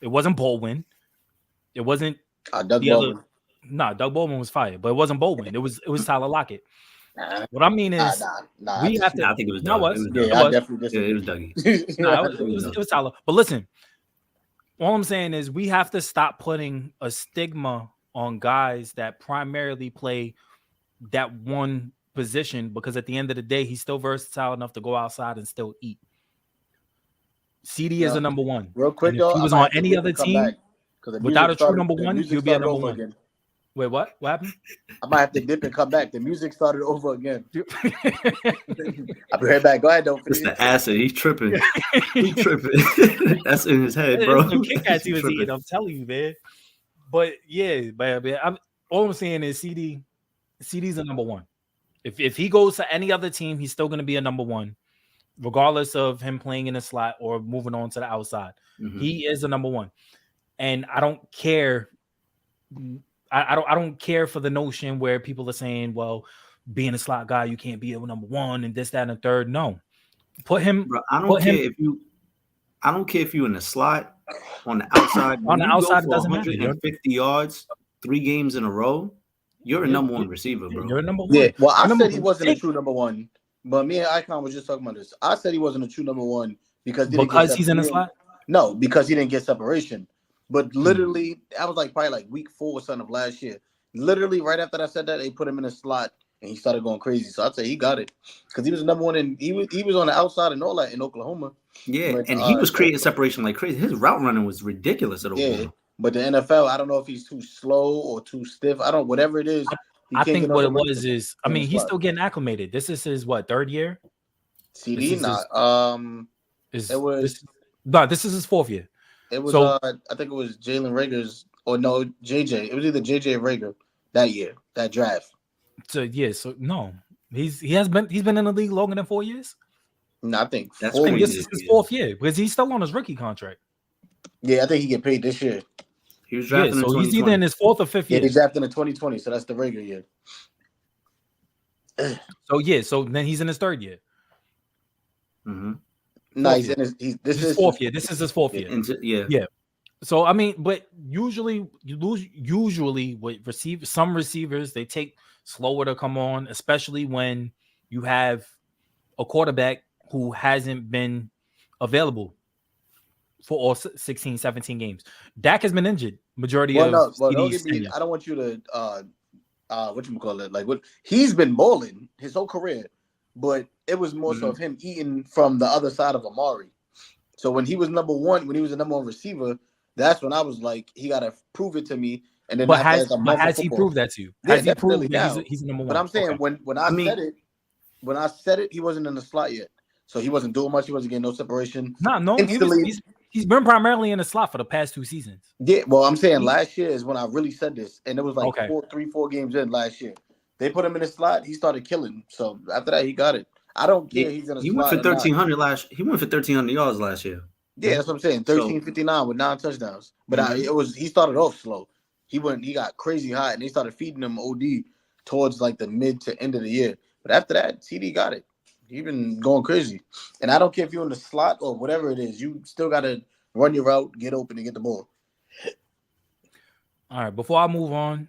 It wasn't Baldwin. It wasn't Doug Baldwin. Doug Baldwin was fired, but it wasn't Baldwin. It was Tyler Lockett. What I mean is, we have to. I think it was Doug. I definitely disagree. It was Dougie. It was Tyler. But listen, all I'm saying is we have to stop putting a stigma on guys that primarily play that one position, because at the end of the day, he's still versatile enough to go outside and still eat. CD is the number one. Real quick, if he was on any other team without a true number one, he'll be a number one. Wait, what? What happened? I might have to dip and come back. The music started over again. I'll be right back. Go ahead, don't It's finish. the acid. He's tripping. He's tripping. That's in his head, bro. It's the Kit Kats he was eating. I'm telling you, man. But yeah, man. All I'm saying is CD's a number one. If he goes to any other team, he's still going to be a number one, regardless of him playing in a slot or moving on to the outside. Mm-hmm. He is a number one, and I don't care. I don't care for the notion where people are saying, "Well, being a slot guy, you can't be a number one and this, that, and the third." No, put him. Bro, I don't care if you in the slot, on the outside. On the outside, it doesn't 150 yards, 3 games in a row. You're a number one receiver, bro. You're a number one. Yeah. Well, I said he wasn't a true number one, but me and Icon was just talking about this. I said he wasn't a true number one because he's in the slot. No, because he didn't get separation. But literally, I was like probably like week 4 or something of last year. Literally, right after I said that, they put him in a slot and he started going crazy. So I'd say he got it because he was the number one, and he was on the outside and all that in Oklahoma. Yeah, but, and he was creating separation like crazy. His route running was ridiculous at Oklahoma. Yeah, but the NFL, I don't know if he's too slow or too stiff. Whatever it is. I think what it was is, I mean, he's still getting acclimated. This is his third year? CD, this is his 4th year. It was I think it was Jalen Rager's or no JJ. It was either JJ or Rager that year, that draft. So no, he's been in the league longer than 4 years. No, I think this is his 4th year because he's still on his rookie contract. Yeah, I think he get paid this year. He was drafted so he's either in his 4th or 5th year. Yeah, he drafted in 2020, so that's the regular year. So then he's in his 3rd year. Mm-hmm. No, he's in his 4th year. This is his 4th year. Yeah. So I mean, but usually with some receivers, they take slower to come on, especially when you have a quarterback who hasn't been available for all 16, 17 games. Dak has been injured majority of CD's tenure. I don't want you to whatchamacallit, like what he's been bowling his whole career, but it was more so of him eating from the other side of Amari. So when he was number one, when he was the number one receiver, that's when I was like, he gotta prove it to me. And then has he proved that to you? Has he proved that he's number one? But I'm saying when I said it, he wasn't in the slot yet. So he wasn't doing much, he wasn't getting no separation. No, he's been primarily in the slot for the past 2 seasons. Yeah, well, I'm saying last year is when I really said this, and it was like 4 games in last year. They put him in the slot, he started killing. So after that, he got it. I don't care. He's in a slot. He went for 1,300 He went for 1,300 yards last year. Yeah, that's what I'm saying. 1359 with 9 touchdowns. But he started off slow. He got crazy hot, and they started feeding him OD towards like the mid to end of the year. But after that, CD got it. He been going crazy. And I don't care if you're in the slot or whatever it is, you still got to run your route, get open, and get the ball. All right, before I move on,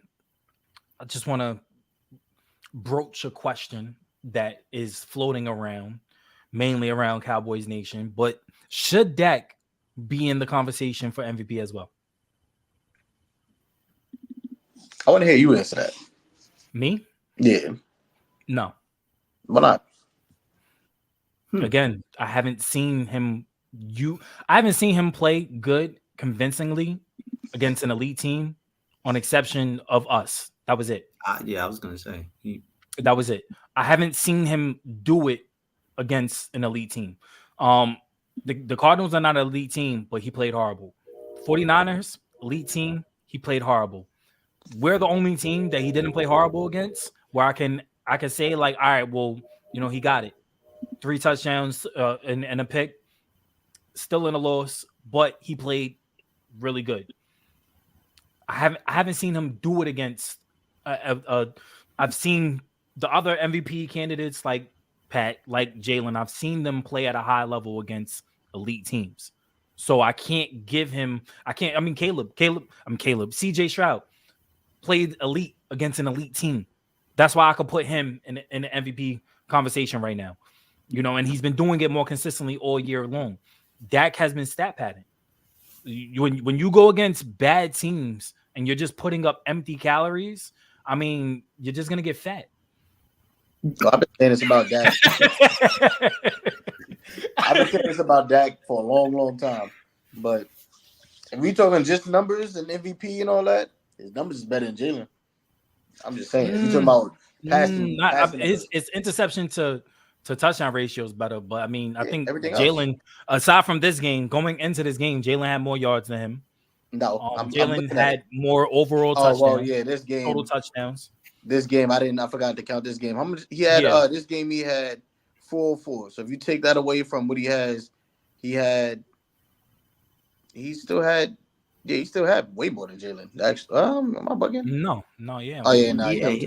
I just want to broach a question that is floating around, mainly around Cowboys Nation. But should Dak be in the conversation for MVP as well? I want to hear you answer that. Me? Yeah. No. Why not? Again, I haven't seen him play good convincingly against an elite team, on exception of us. That was it. I was gonna say that was it. I haven't seen him do it against an elite team. The Cardinals are not an elite team, but he played horrible. 49ers, elite team, he played horrible. We're the only team that he didn't play horrible against, where I can say like, all right, well, he got it. 3 touchdowns and a pick, still in a loss, but he played really good. I haven't seen him do it against. I've seen the other MVP candidates like Pat, like Jalen. I've seen them play at a high level against elite teams, so I can't give him. Caleb. CJ Stroud played elite against an elite team. That's why I could put him in the MVP conversation right now. And he's been doing it more consistently all year long. Dak has been stat padding. When you go against bad teams and you're just putting up empty calories, I mean, you're just gonna get fat. I've been saying this about Dak. I've been saying this about Dak for a long, long time. But if we talking just numbers and MVP and all that, his numbers is better than Jalen. I'm just saying. If you're talking about passing it's interception to touchdown ratio is better, but I mean, I think Jalen, aside from this game, going into this game, Jalen had more yards than him. No, Jalen had more overall touchdowns. Well, yeah, this game total touchdowns. This game, I forgot to count this game. How much he had? This game he had 404. So if you take that away from what he has, he still had way more than Jalen. Actually, am I bugging? No, yeah. Oh yeah,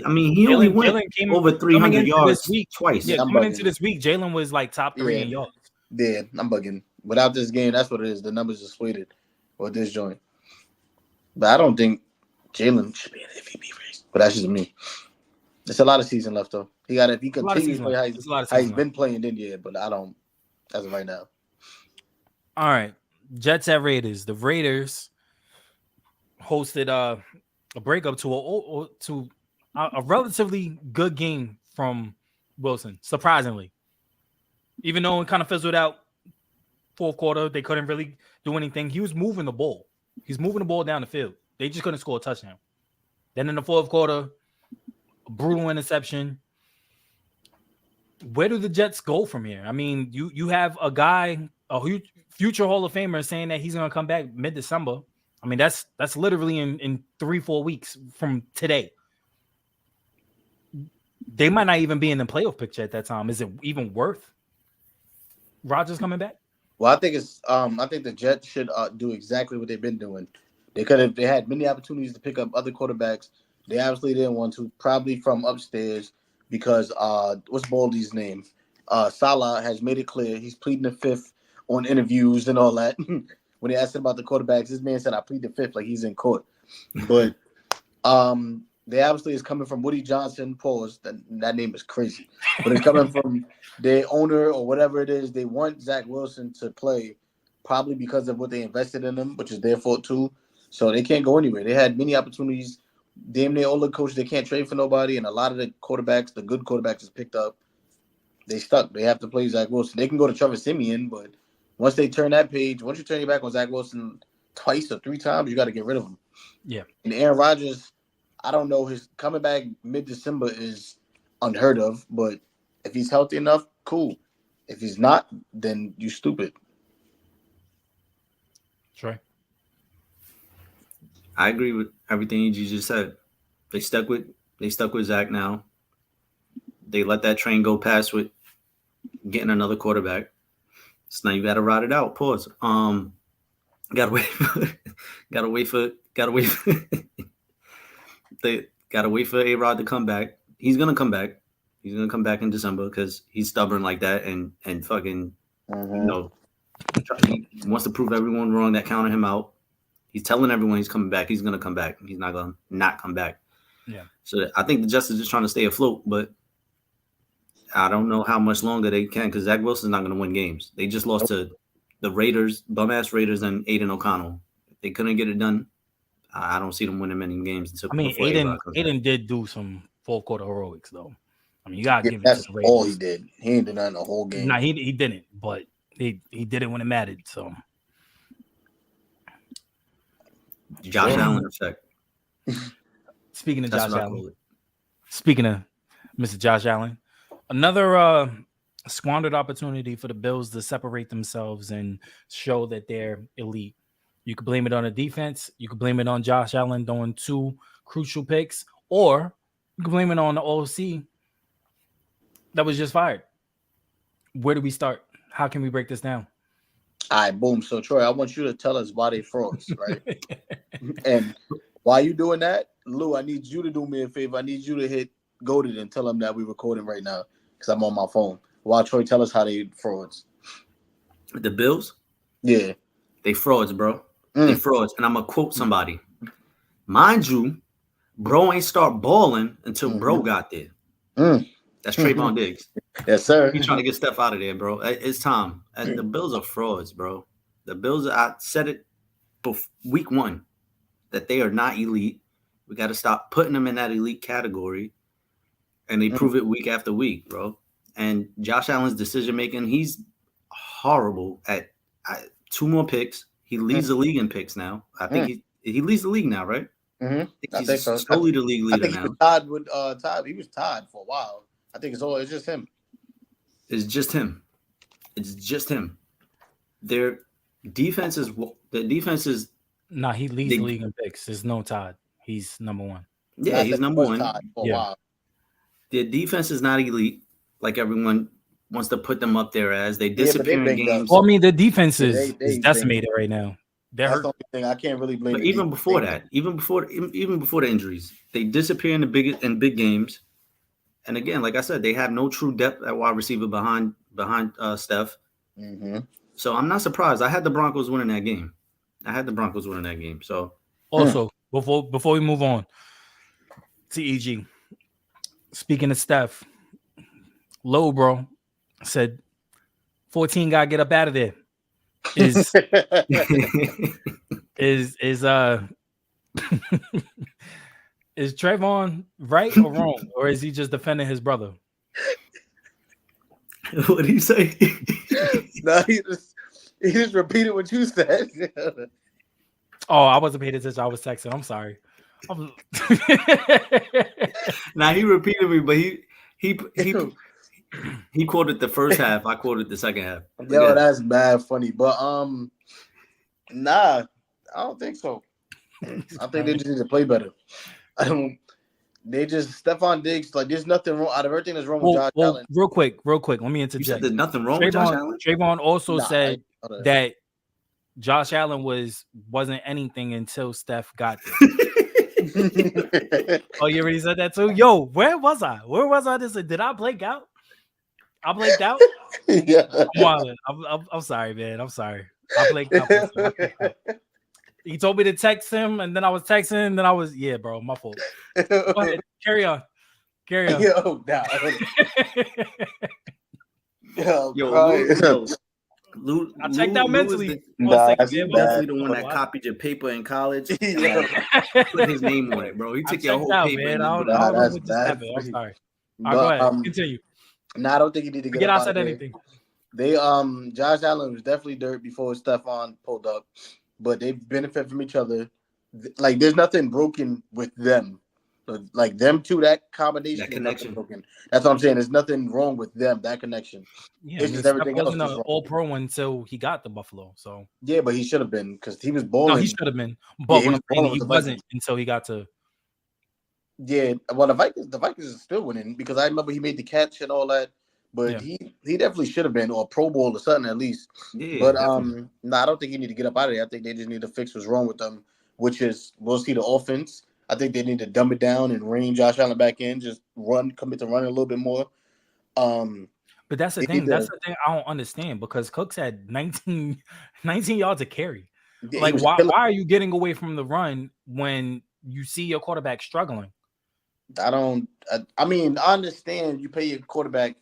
I mean, he only went over 300 yards this week, twice. Yeah, coming into this week, Jalen was like top 3 in yards. Yeah, I'm bugging. Without this game, that's what it is. The numbers are weighted with this joint. But I don't think Jalen should be an MVP race. But that's just me. There's a lot of season left though. He got if he continues to play how he's been playing, then yeah. But I don't as of right now. All right, Jets at Raiders. The Raiders hosted a breakup to a relatively good game from Wilson. Surprisingly, even though it kind of fizzled out fourth quarter, they couldn't really do anything. He was moving the ball. He's moving the ball down the field. They just couldn't score a touchdown. Then in the fourth quarter, a brutal interception. Where do the Jets go from here? I mean, you have a guy, a future Hall of Famer, saying that he's going to come back mid-December. I mean, that's literally in 3-4 weeks from today. They might not even be in the playoff picture at that time. Is it even worth Rodgers coming back? Well, I think the Jets should do exactly what they've been doing. They had many opportunities to pick up other quarterbacks. They obviously didn't want to, probably from upstairs, because what's Baldy's name? Salah has made it clear he's pleading the fifth on interviews and all that. When they asked him about the quarterbacks, this man said, "I plead the fifth," like he's in court. But they obviously is coming from Woody Johnson. Pause. That name is crazy. But it's coming from their owner or whatever it is. They want Zach Wilson to play, probably because of what they invested in him, which is their fault too. So they can't go anywhere. They had many opportunities. Damn near all the coaches, they can't trade for nobody. And a lot of the quarterbacks, the good quarterbacks is picked up. They stuck. They have to play Zach Wilson. They can go to Trevor Siemian, but once they turn that page, once you turn your back on Zach Wilson twice or 3 times, you got to get rid of him. Yeah. And Aaron Rodgers, I don't know, his coming back mid-December is unheard of, but if he's healthy enough, cool. If he's not, then you stupid. Trey. I agree with everything you just said. They stuck with Zach now. They let that train go past with getting another quarterback. So now you gotta ride it out. Pause. Gotta wait for they gotta wait for A-Rod to come back. He's gonna come back. He's gonna come back in December because he's stubborn like that and fucking he wants to prove everyone wrong that counted him out. He's telling everyone he's coming back. He's gonna come back. He's not gonna not come back. Yeah. So I think the Jets are just trying to stay afloat, but I don't know how much longer they can because Zach Wilson's not gonna win games. They just lost to the Raiders, bum-ass Raiders, and Aiden O'Connell. If they couldn't get it done, I don't see them winning many games. Until Aiden did do some fourth quarter heroics though. I mean, you gotta give it to the Raiders. All he did. He ain't did nothing the whole game. Nah, he didn't, but he did it when it mattered. So Josh Allen effect. Speaking of Josh Allen, speaking of Mr. Josh Allen, another squandered opportunity for the Bills to separate themselves and show that they're elite. You could blame it on the defense. You could blame it on Josh Allen doing 2 crucial picks, or you could blame it on the OC that was just fired. Where do we start? How can we break this down? All right, boom. So, Troy, I want you to tell us why they frauds, right? And while you doing that, Lou, I need you to do me a favor. I need you to hit Goated and tell them that we're recording right now because I'm on my phone. While Troy, tell us how they frauds. The Bills? Yeah. They frauds, bro. They frauds. And I'm going to quote somebody. Mind you, bro ain't start balling until bro got there. That's Trayvon Diggs. Yes, sir. He's trying to get Steph out of there, bro. It's time. And the Bills are frauds, bro. The Bills, I said it week 1, that they are not elite. We got to stop putting them in that elite category. And they prove it week after week, bro. And Josh Allen's decision-making, he's horrible at 2 more picks. He leads the league in picks now. I think he leads the league now, right? I think so. Solely the league leader now. He was tied with He was tied for a while. I think it's just him. It's just him. Their defense is Nah, he leads the league in picks. There's no Todd. He's number one. Yeah, he's number one. For a while. Their defense is not elite, like everyone wants to put them up there as. They disappear in games. Well, I mean, the defense is decimated right now. That's the only thing I can't really blame. But even before that, even before the injuries, they disappear in big games. And again, like I said, they have no true depth at wide receiver behind Steph. So I'm not surprised. I had the Broncos winning that game. So also, before we move on, TEG. Speaking of Steph, Low bro said 14 gotta get up out of there. Is is Trayvon right or wrong, or is he just defending his brother? What did he say? No, he just repeated what you said. Oh, I wasn't paying attention. I was texting. I'm sorry. Now he repeated me, but he quoted the first half. I quoted the second half. Yo, that's bad funny. But nah, I don't think so. I think they just need to play better. Stephon Diggs, like there's nothing wrong out of everything that's wrong with Josh Allen. Real quick, let me interject. You said there's nothing wrong with Josh Allen? Trayvon also said that Josh Allen wasn't anything until Steph got there. Oh, you already said that too? Yo, where was I? Did I blank out? I blanked out? Yeah. I'm sorry, man. I'm sorry. I blanked out. He told me to text him, and then I was texting, and then I was, bro, my fault. Go ahead. Carry on. Yo, nah. Lou, I checked out mentally. He's definitely the one that copied your paper in college. Put his name on it, bro. He took your whole paper. Man. I don't know what just happened. I'm sorry. Go ahead. Continue. I don't think he need to get out said anything. They Josh Allen was definitely dirt before Stephon pulled up, but they benefit from each other. Like there's nothing broken with them. Like them two, that combination, that connection. Broken. That's what I'm saying. There's nothing wrong with them. That connection. Yeah, it's just everything else. Wasn't an All-Pro until he got the Buffalo. So yeah, but he should have been because he was balling. No, he should have been, but he wasn't until he got to. Yeah, well, the Vikings are still winning because I remember he made the catch and all that. But he definitely should have been, or Pro Bowl or something at least. Yeah, but I don't think he need to get up out of there. I think they just need to fix what's wrong with them, which is we'll see the offense. I think they need to dumb it down and rein Josh Allen back in, just commit to running a little bit more. But that's the thing. That's the thing I don't understand because Cooks had 19 yards of carry. Yeah, like, why are you getting away from the run when you see your quarterback struggling? I mean, I understand you pay your quarterback,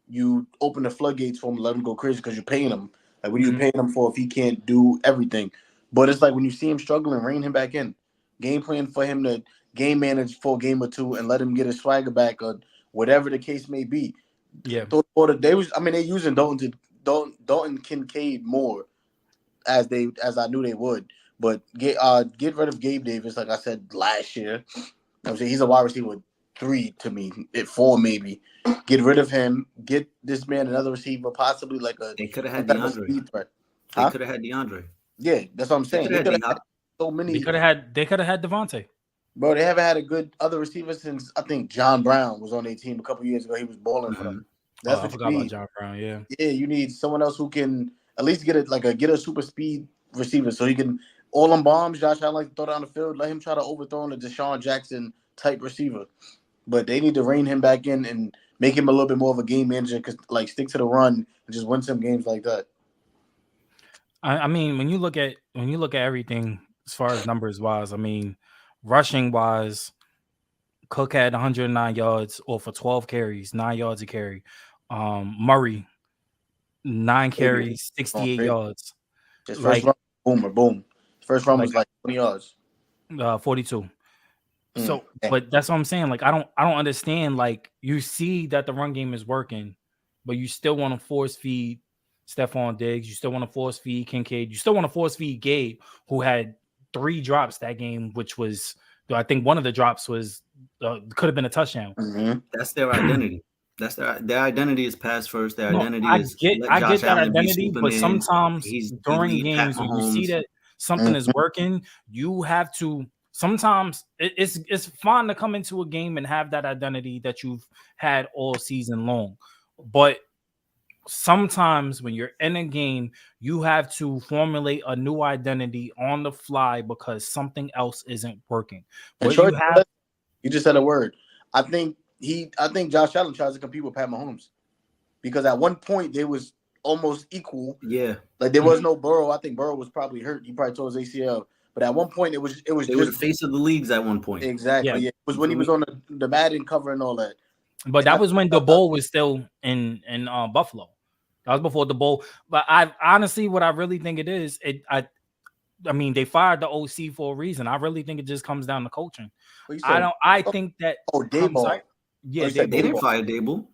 you open the floodgates for him, let him go crazy because you're paying him. Like, what are you paying him for if he can't do everything? But it's like when you see him struggling, rein him back in. Game plan for him to game manage for a game or two and let him get his swagger back or whatever the case may be. Yeah. They're using Dalton Kincaid more as I knew they would. But get rid of Gabe Davis, like I said last year. I'm saying he's a wide receiver 3 to me, 4 maybe. Get rid of him. Get this man another receiver, possibly like a. They could have had DeAndre. They could have had DeAndre. Yeah, that's what I'm saying. They could have had so many. They could have had Devontae. Bro, they haven't had a good other receiver since I think John Brown was on their team a couple years ago. He was balling for them. That's what I forgot about John Brown. Yeah. Yeah, you need someone else who can at least get a super speed receiver so he can all them bombs. Josh Allen like to throw down the field. Let him try to overthrow on a Deshaun Jackson type receiver. But they need to rein him back in and make him a little bit more of a game manager, like stick to the run and just win some games like that. I mean, when you look at everything as far as numbers wise, I mean, rushing wise, Cook had 109 yards or for 12 carries, 9 yards a carry. Murray, 9 carries, 68 yards. His first run, boom. First run was like 20 yards. 42. So, but that's what I'm saying. Like, I don't understand. Like, you see that the run game is working, but you still want to force feed Stephon Diggs. You still want to force feed Kincaid. You still want to force feed Gabe, who had 3 drops that game, which was I think one of the drops was could have been a touchdown. Mm-hmm. That's their identity. That's their identity is pass first. Their identity is I get that Allen identity, but sometimes during he games when you see that something is working, you have to. Sometimes it's fine to come into a game and have that identity that you've had all season long, but sometimes when you're in a game, you have to formulate a new identity on the fly because something else isn't working. But you just said a word. I think Josh Allen tries to compete with Pat Mahomes because at one point they was almost equal. Yeah, like there was no Burrow. I think Burrow was probably hurt. He probably tore his ACL. But at one point, it was they just were the face of the leagues at one point. Exactly. Yeah. It was when he was on the Madden cover and all that. But that was when the Bowl was still in Buffalo. That was before the Bowl. But I honestly, what I really think it is, I mean, they fired the OC for a reason. I really think it just comes down to coaching. I think that. Daboll. Yeah, they didn't fire Daboll.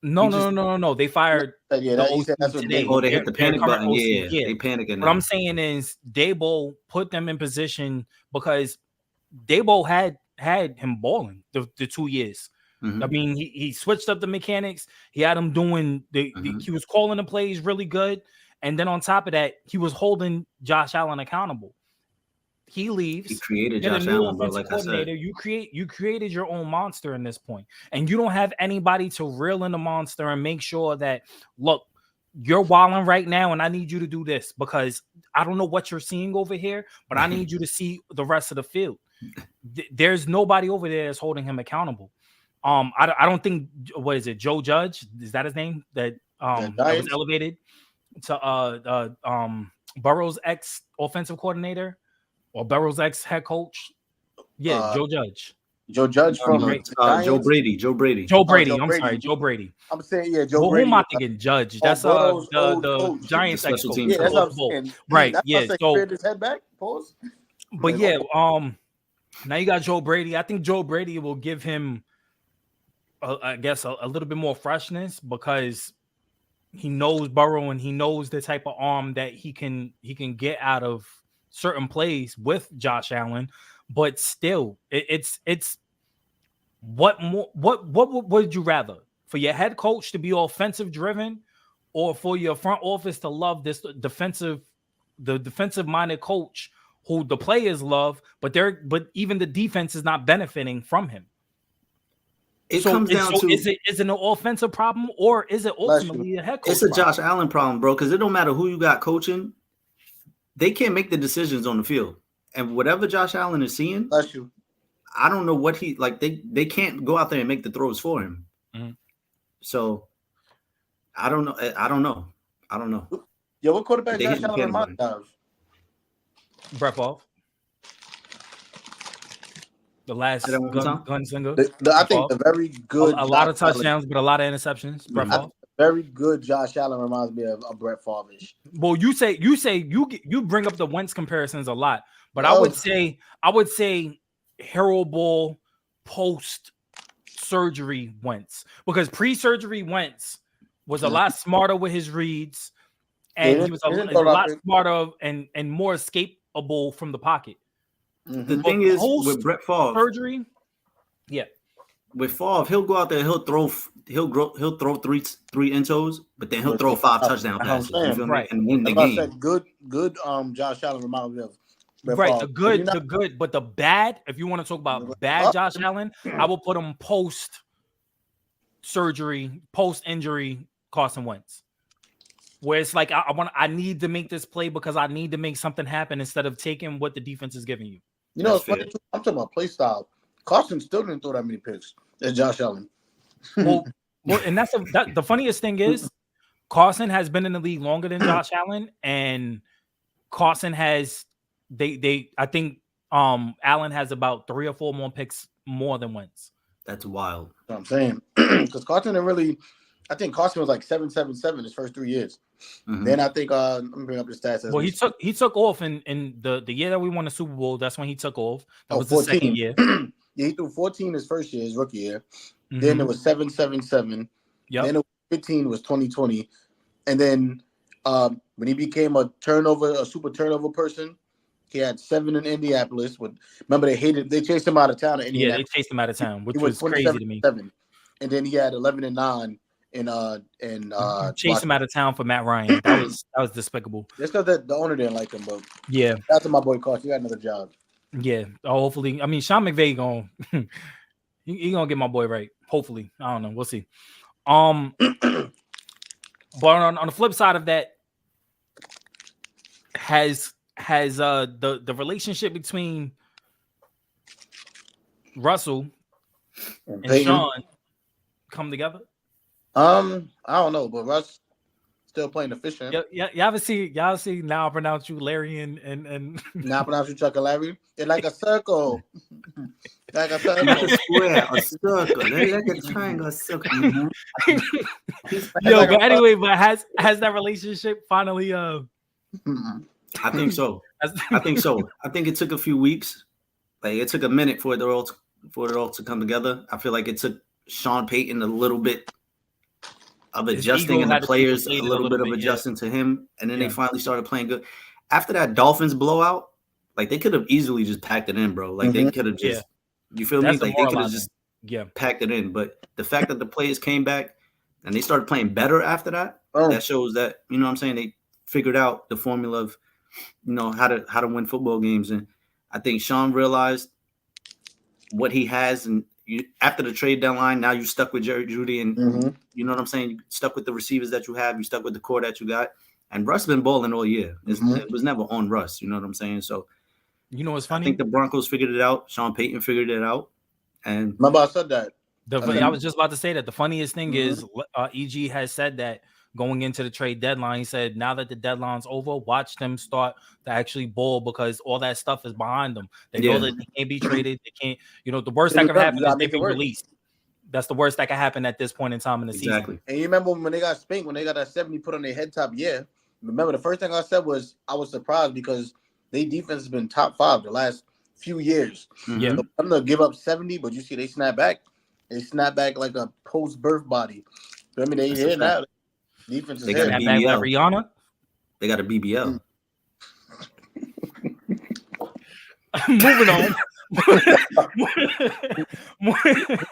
No. They fired the OC that's what today. They hit the panic button. OC, they panicking. What I'm saying is Daboll put them in position because Daboll had him balling the 2 years. Mm-hmm. I mean, he switched up the mechanics. He had him doing he was calling the plays really good, and then on top of that, he was holding Josh Allen accountable. He leaves. He created Josh Allen, bro. Like I said, you created your own monster in this point, and you don't have anybody to reel in the monster and make sure that look, you're wilding right now, and I need you to do this because I don't know what you're seeing over here, but I need you to see the rest of the field. There's nobody over there that's holding him accountable. I don't think what is it, Joe Judge? Is that his name? That was elevated to Burrow's ex offensive coordinator. Or Burrow's ex head coach, Joe Judge. Joe Judge from Joe Brady. I'm sorry, Joe Brady. I'm saying Joe Brady. Who am I thinking? Judge. That's the Giants ex coach. Yeah, that's what I'm saying. Right. Yeah. So his head back. Pause. But now you got Joe Brady. I think Joe Brady will give him, I guess, a little bit more freshness because he knows Burrow and he knows the type of arm that he can get out of certain plays with Josh Allen, but still, it's what would you rather for your head coach to be offensive driven, or for your front office to love this defensive minded coach who the players love, but even the defense is not benefiting from him. It comes down to is it an offensive problem or is it ultimately a head coach? It's a Josh Allen problem, bro, because it don't matter who you got coaching. They can't make the decisions on the field. And whatever Josh Allen is seeing, I don't know what he like. They can't go out there and make the throws for him. Mm-hmm. So I don't know. Yo, what quarterback Josh Allen reminds of? Brett Favre. The last gunslinger. I think the very good. A lot of touchdowns, but a lot of interceptions. Brett Favre. Very good. Josh Allen reminds me of Brett Favre-ish. Well, you bring up the Wentz comparisons a lot, but I would say hero ball post surgery Wentz, because pre-surgery Wentz was a lot smarter with his reads, and he was a lot smarter and more escapable from the pocket. Mm-hmm. The thing is with Brett Favre surgery, with Favre, he'll go out there, he'll throw three intos, but then he'll throw 5 touchdown passes, right, and win the game. I said good. Josh Allen reminds me of right. The good, but the bad. If you want to talk about bad Josh Allen, I will put him post surgery, post injury Carson Wentz, where it's like I need to make this play because I need to make something happen instead of taking what the defense is giving you. You know, it's funny too. I'm talking about play style. Carson still didn't throw that many picks as Josh Allen. well, and that's the funniest thing is Carson has been in the league longer than Josh Allen, and Carson has I think Allen has about 3 or 4 more picks more than Wentz. That's wild. That's what I'm saying, because Carson didn't really. I think Carson was like 7.77 his first 3 years. Mm-hmm. Then I think let me bring up the stats. Well, he took off in the year that we won the Super Bowl. That's when he took off. That was 14. The second year. Yeah, he threw 14 his first year, his rookie year. Mm-hmm. Then it was 7.77. Yep. Then it was 15 was 2020, and then when he became a super turnover person, He had 7 in Indianapolis. Remember they chased him out of town in Indianapolis. Yeah, they chased him out of town, which he was crazy to me. 27. And then he had 11-9 in chased him out of town for Matt Ryan. That was despicable. Just because the owner didn't like him, but yeah, that's my boy Cost. You got another job. Yeah, hopefully. I mean, Sean McVay he gonna get my boy right. Hopefully, I don't know. We'll see. But on the flip side of that, has the relationship between Russell and Sean come together? I don't know, but Russ still playing efficient. Y'all see now I pronounce you Larry and now I pronounce you Chuck and Larry. It's like a circle. Like a square, a circle. Like a triangle, a circle. Mm-hmm. Yo, but anyway, but has that relationship finally I think so. I think so. I think it took a few weeks. Like it took a minute for it all to come together. I feel like it took Sean Payton a little bit of adjusting and the players a little bit of adjusting to him, and then they finally started playing good. After that Dolphins blowout, like they could have easily just packed it in, bro. Like they could have just, you feel me? Like they could have just packed it in. But the fact that the players came back and they started playing better after that, that shows that, you know what I'm saying, they figured out the formula of, you know, how to win football games. And I think Sean realized what he has, and after the trade deadline, now you stuck with Jerry Jeudy, and you know what I'm saying? You stuck with the receivers that you have. You stuck with the core that you got. And Russ been balling all year. It was never on Russ. You know what I'm saying? So, you know what's funny? I think the Broncos figured it out. Sean Payton figured it out. And remember I said that. I was just about to say that. The funniest thing is EG has said that going into the trade deadline. He said, now that the deadline's over, watch them start to actually ball because all that stuff is behind them. They know that they can't be traded. They can't, you know, the worst that could happen is they be released. That's the worst that could happen at this point in time in the season. And you remember when they got spanked, when they got that 70 put on their head top? Yeah. Remember, the first thing I said was I was surprised because their defense has been top 5 the last few years. Yeah. So I'm going to give up 70, but you see they snap back. They snap back like a post-birth body. I mean, they here now. Defense is they got a BBL. Like Rihanna. They got a BBL. Moving on.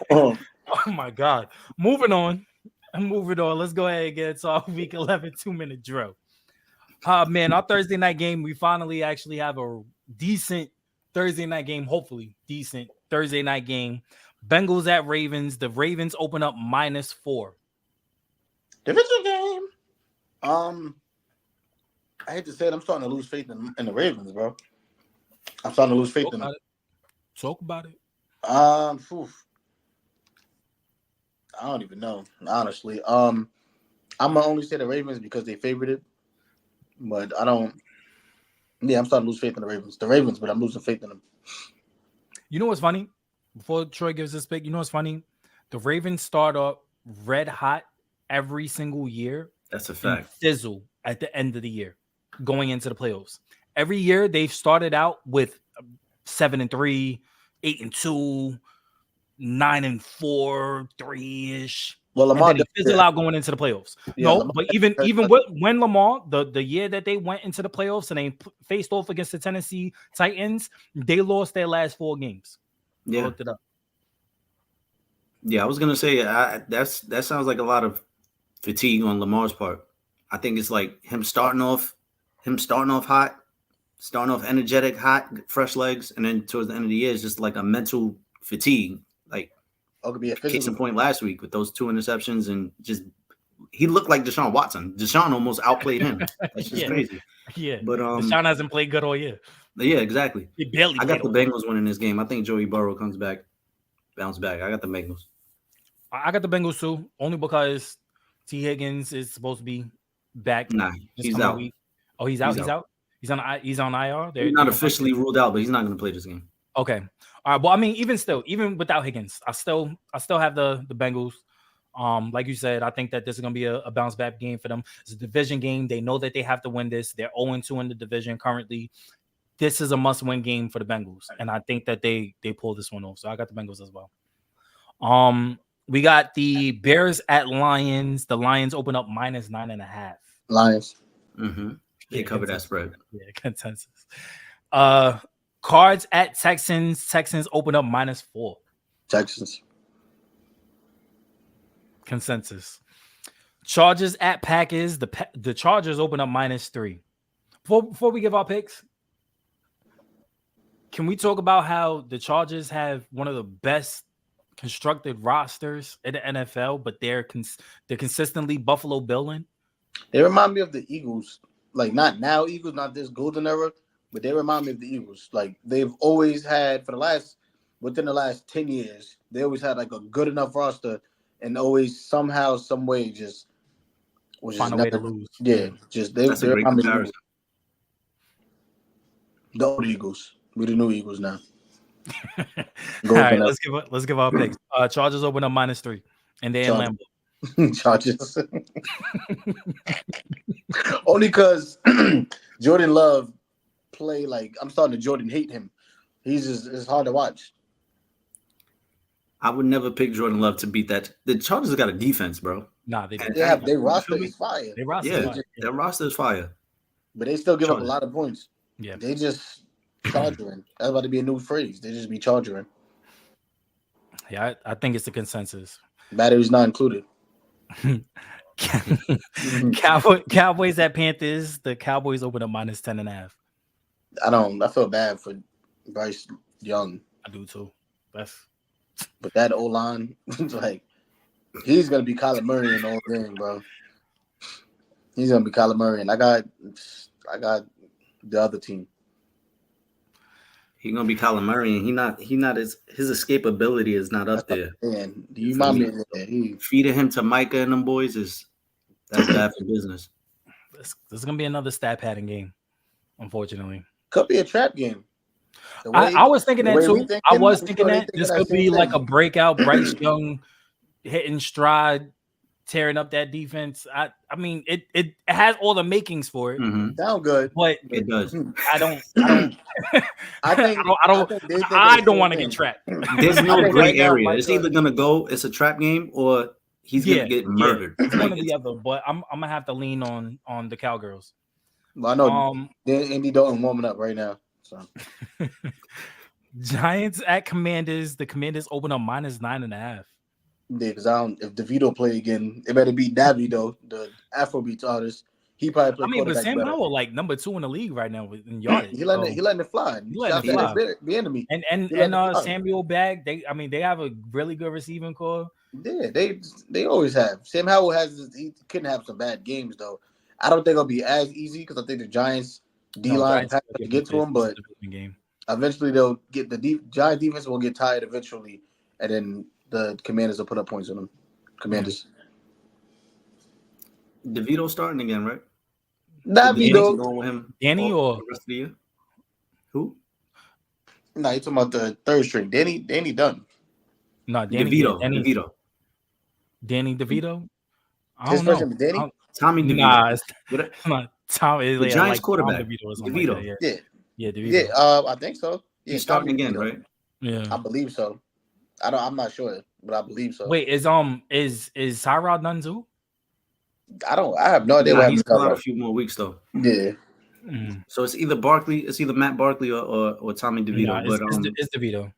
Oh my God. Moving on. Let's go ahead and get to our week 11 2-minute drill. Man, our Thursday night game, we finally actually have a decent Thursday night game. Hopefully, decent Thursday night game. Bengals at Ravens. The Ravens open up -4. Division game. I hate to say it, I'm starting to lose faith in the Ravens, bro. I'm starting to lose faith in them. Talk about it. I don't even know, honestly. I'm gonna only say the Ravens because they favored it, but I don't. Yeah, I'm starting to lose faith in the Ravens. The Ravens, but I'm losing faith in them. You know what's funny? Before Troy gives his pick, you know what's funny? The Ravens start up red hot every single year. That's a fact. Fizzle at the end of the year, going into the playoffs. Every year they've started out with 7-3, 8-2, 9-4, 3-ish. Well, Lamar fizzle out going into the playoffs. Yeah, no, Lamar, but even when Lamar, the year that they went into the playoffs and they faced off against the Tennessee Titans, they lost their last 4 games. Yeah, I looked it up. Yeah, I was gonna say that sounds like a lot of fatigue on Lamar's part. I think it's like him starting off hot, starting off energetic, hot, fresh legs, and then towards the end of the year, it's just like a mental fatigue. Like, could be a case in point last week with those 2 interceptions, and just he looked like Deshaun Watson. Deshaun almost outplayed him. That's just crazy. Yeah, but Deshaun hasn't played good all year. Yeah, exactly. He barely. I got the Bengals winning this game. I think Joey Burrow comes back, bounce back. I got the Bengals. I got the Bengals too, only because T. Higgins is supposed to be back. Nah, he's out. Week. Oh, he's out. He's out. He's on IR. He's not officially ruled out, but he's not going to play this game. Okay. All right. Well, I mean, even without Higgins, I still have the Bengals. Like you said, I think that this is going to be a bounce back game for them. It's a division game. They know that they have to win this. They're 0-2 in the division currently. This is a must-win game for the Bengals, and I think that they pull this one off. So I got the Bengals as well. We got the Bears at Lions. The Lions open up -9.5. Lions. Mm-hmm. They cover that spread. Yeah, consensus. Cards at Texans. Texans open up -4. Texans. Consensus. Chargers at Packers. The Chargers open up -3. Before we give our picks, can we talk about how the Chargers have one of the best constructed rosters in the NFL, but they're consistently Buffalo Billing? They remind me of the Eagles. Like, not now Eagles, not this golden era, but they remind me of the Eagles. Like, they've always had, within the last 10 years, they always had like a good enough roster and always somehow, some way just was Find a way to lose. Yeah, just That's a great comparison. The old Eagles. We're the new Eagles now. All right, let's give our picks. Chargers open up -3, and they're in Lambeau. Chargers. Only because Jordan Love play like I'm starting to Jordan hate him. It's hard to watch. I would never pick Jordan Love to beat that. The Chargers got a defense, bro. Nah, their roster is fire. Their roster is fire. But they still give up a lot of points. Yeah. They just charging. That's about to be a new phrase. They just be charging. Yeah, I think it's the consensus. Batteries not included. Cowboys at Panthers. The Cowboys open up -10.5. I feel bad for Bryce Young. I do too. But that O-line, like, he's gonna be Kyler Murray in the whole game, bro. He's gonna be Kyler Murray, and I got the other team. He's gonna be Kyler Murray, and he not his escapability is not up there. Man, do you mind me? Feeding him to Micah and them boys that's bad for business. This is gonna be another stat padding game, unfortunately. Could be a trap game. I was thinking that too. I was thinking that this could be like a breakout. Bryce Young hitting stride, tearing up that defense. I mean, it has all the makings for it. Mm-hmm. Sound good, but it does. I don't want to get trapped. There's no gray area. It's either gonna go. It's a trap game, or he's gonna get murdered. It's one or the other. But I'm gonna have to lean on the Cowgirls. Well, I know Andy Dalton warming up right now. So. Giants at Commanders. The Commanders open up -9.5. Yeah, because if DeVito play again, it better be Davido, the Afrobeats artist. He probably play. I mean, but Sam Howell like number 2 in the league right now in yardage. He letting it fly. The enemy. And Samuel Bagg. They have a really good receiving core. Yeah, they always have. Sam Howell he couldn't have some bad games though. I don't think it'll be as easy because I think the Giants D-line have to get to him, but eventually they'll get the Giants defense will get tired eventually, and then the Commanders will put up points on them. Commanders. DeVito starting again, right? DeVito going with him. Danny or the rest of the year? Who? No, you're talking about the third string. Danny done. No, Danny DeVito. Danny DeVito. I His don't first know. name is Danny. Tommy DeVito. Nah, it's not Tom. The Giants like quarterback. DeVito. Yeah, DeVito. Yeah, I think so. Yeah, he's starting again, right? Yeah, I believe so. I'm not sure, but I believe so. Wait, is Tyrod done too? I have no idea. Nah, he's still out a few more weeks though. Yeah. So it's either Matt Barkley or Tommy DeVito. Nah, it's DeVito.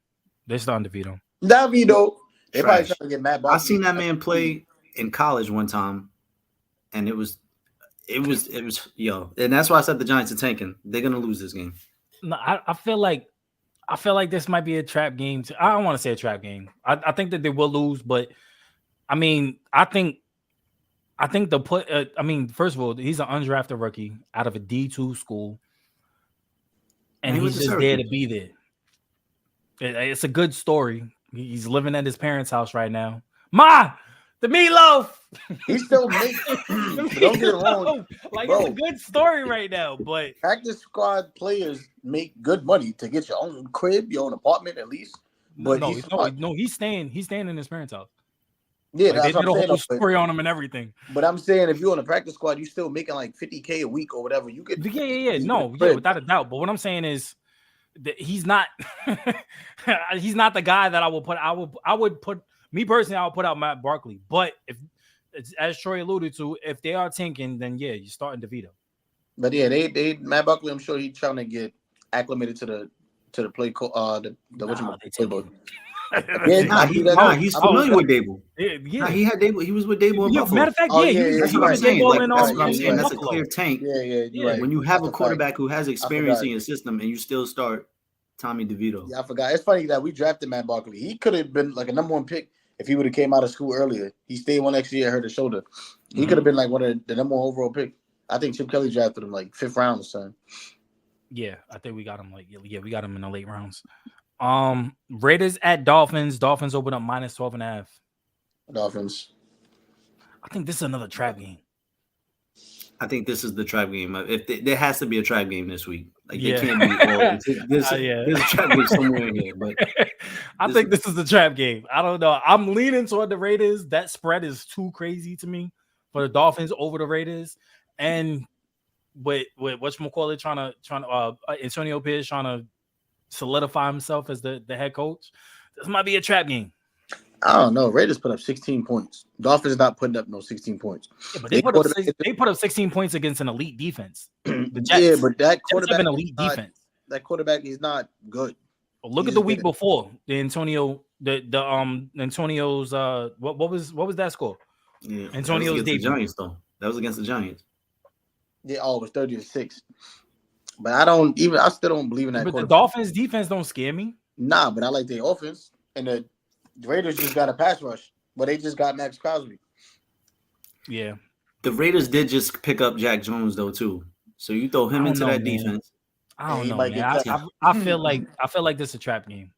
They're starting DeVito. DeVito. They probably trying to get Matt Barkley. I seen that man play in college one time, and it was yo, and that's why I said the Giants are tanking. They're gonna lose this game. No, I feel like this might be a trap game. I don't want to say a trap game. I think that they will lose, but I mean, I think first of all, he's an undrafted rookie out of a D2 school, and he's just there to be there. It's a good story. He's living at his parents' house right now. The meatloaf. He still makes. Don't get it wrong. Like, bro, it's a good story right now, but practice squad players make good money to get your own crib, your own apartment at least. But he's staying in his parents' house. Yeah, like, they did a whole story on him and everything. But I'm saying, if you're on a practice squad, you still making like $50K a week or whatever. You could. Yeah, without a doubt. But what I'm saying is, that he's not. He's not the guy that I would put. I would put. Me personally, I would put out Matt Barkley. But if, as Troy alluded to, if they are tanking, then yeah, you're starting DeVito. But yeah, they Matt Barkley. I'm sure he's trying to get acclimated to the play the playbook. He's familiar with Dable. Yeah, he had Dable. He was with Dable in Buffalo. Matter of fact, that's what I'm saying. That's a Buffalo. clear tank. Yeah, you're right. When you have a quarterback who has experience in your system and you still start Tommy DeVito. Yeah, I forgot. It's funny that we drafted Matt Barkley. He could have been like a number 1 pick if he would have came out of school earlier. He stayed one extra year, hurt his shoulder. He could have been like one of the number 1 overall pick. I think Chip Kelly drafted him like 5th round or something. Yeah, I think we got him we got him in the late rounds. Raiders at Dolphins. Dolphins open up -12.5. Dolphins. I think this is another trap game. I think this is the trap game. If there has to be a trap game this week, like they can't be all. There's a trap game somewhere in here, but I think this is the trap game. I don't know. I'm leaning toward the Raiders. That spread is too crazy to me for the Dolphins over the Raiders, and with whatchamacallit trying to Antonio Pierce trying to solidify himself as the head coach. This might be a trap game. I don't know. Raiders put up 16 points. Dolphins not putting up no 16 points. Yeah, but they put up 16 points against an elite defense. The Jets, yeah, but that quarterback have an elite defense. That quarterback is not good. Look at the week before the Antonio's what was that score? Yeah, Antonio's debut. The Giants though. That was against the Giants. Yeah, it was 30-6. But I still don't believe in that. But the Dolphins defense don't scare me. Nah, but I like their offense. And the Raiders just got a pass rush, but they just got Max Crosby. Yeah. The Raiders did just pick up Jack Jones though too. So you throw him into that defense. I don't know, man. I feel like this is a trap game.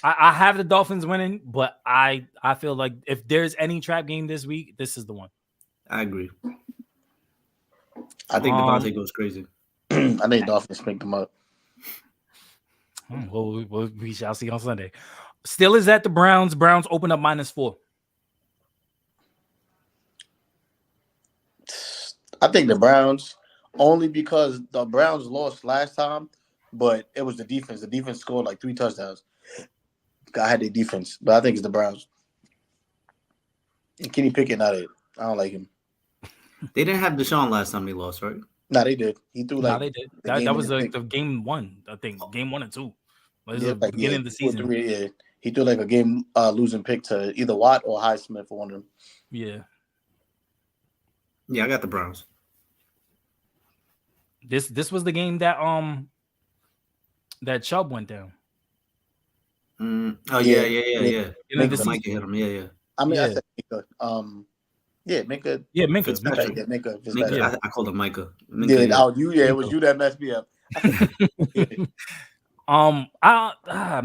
I have the Dolphins winning, but I feel like if there's any trap game this week, this is the one. I agree. I think Devontae goes crazy. I think Dolphins picked them up. Well, we shall see on Sunday. Steelers at the Browns. Browns open up -4. I think the Browns, only because the Browns lost last time, but it was the defense. The defense scored like 3 touchdowns. I had their defense, but I think it's the Browns. And Kenny Pickett, not it. I don't like him. They didn't have Deshaun last time they lost, right? No, they did. He threw like. No, they did. That was like the game 1, I think. Game 1 and 2. It was the beginning of the season. He threw like a game losing pick to either Watt or Highsmith for one of them. Yeah. Yeah, I got the Browns. This was the game that Chubb went down. Oh yeah. Micah hit him. Yeah. I mean, I said Micah. Minka. Yeah, Minka. Minka. I called him Micah. It was you that messed me up.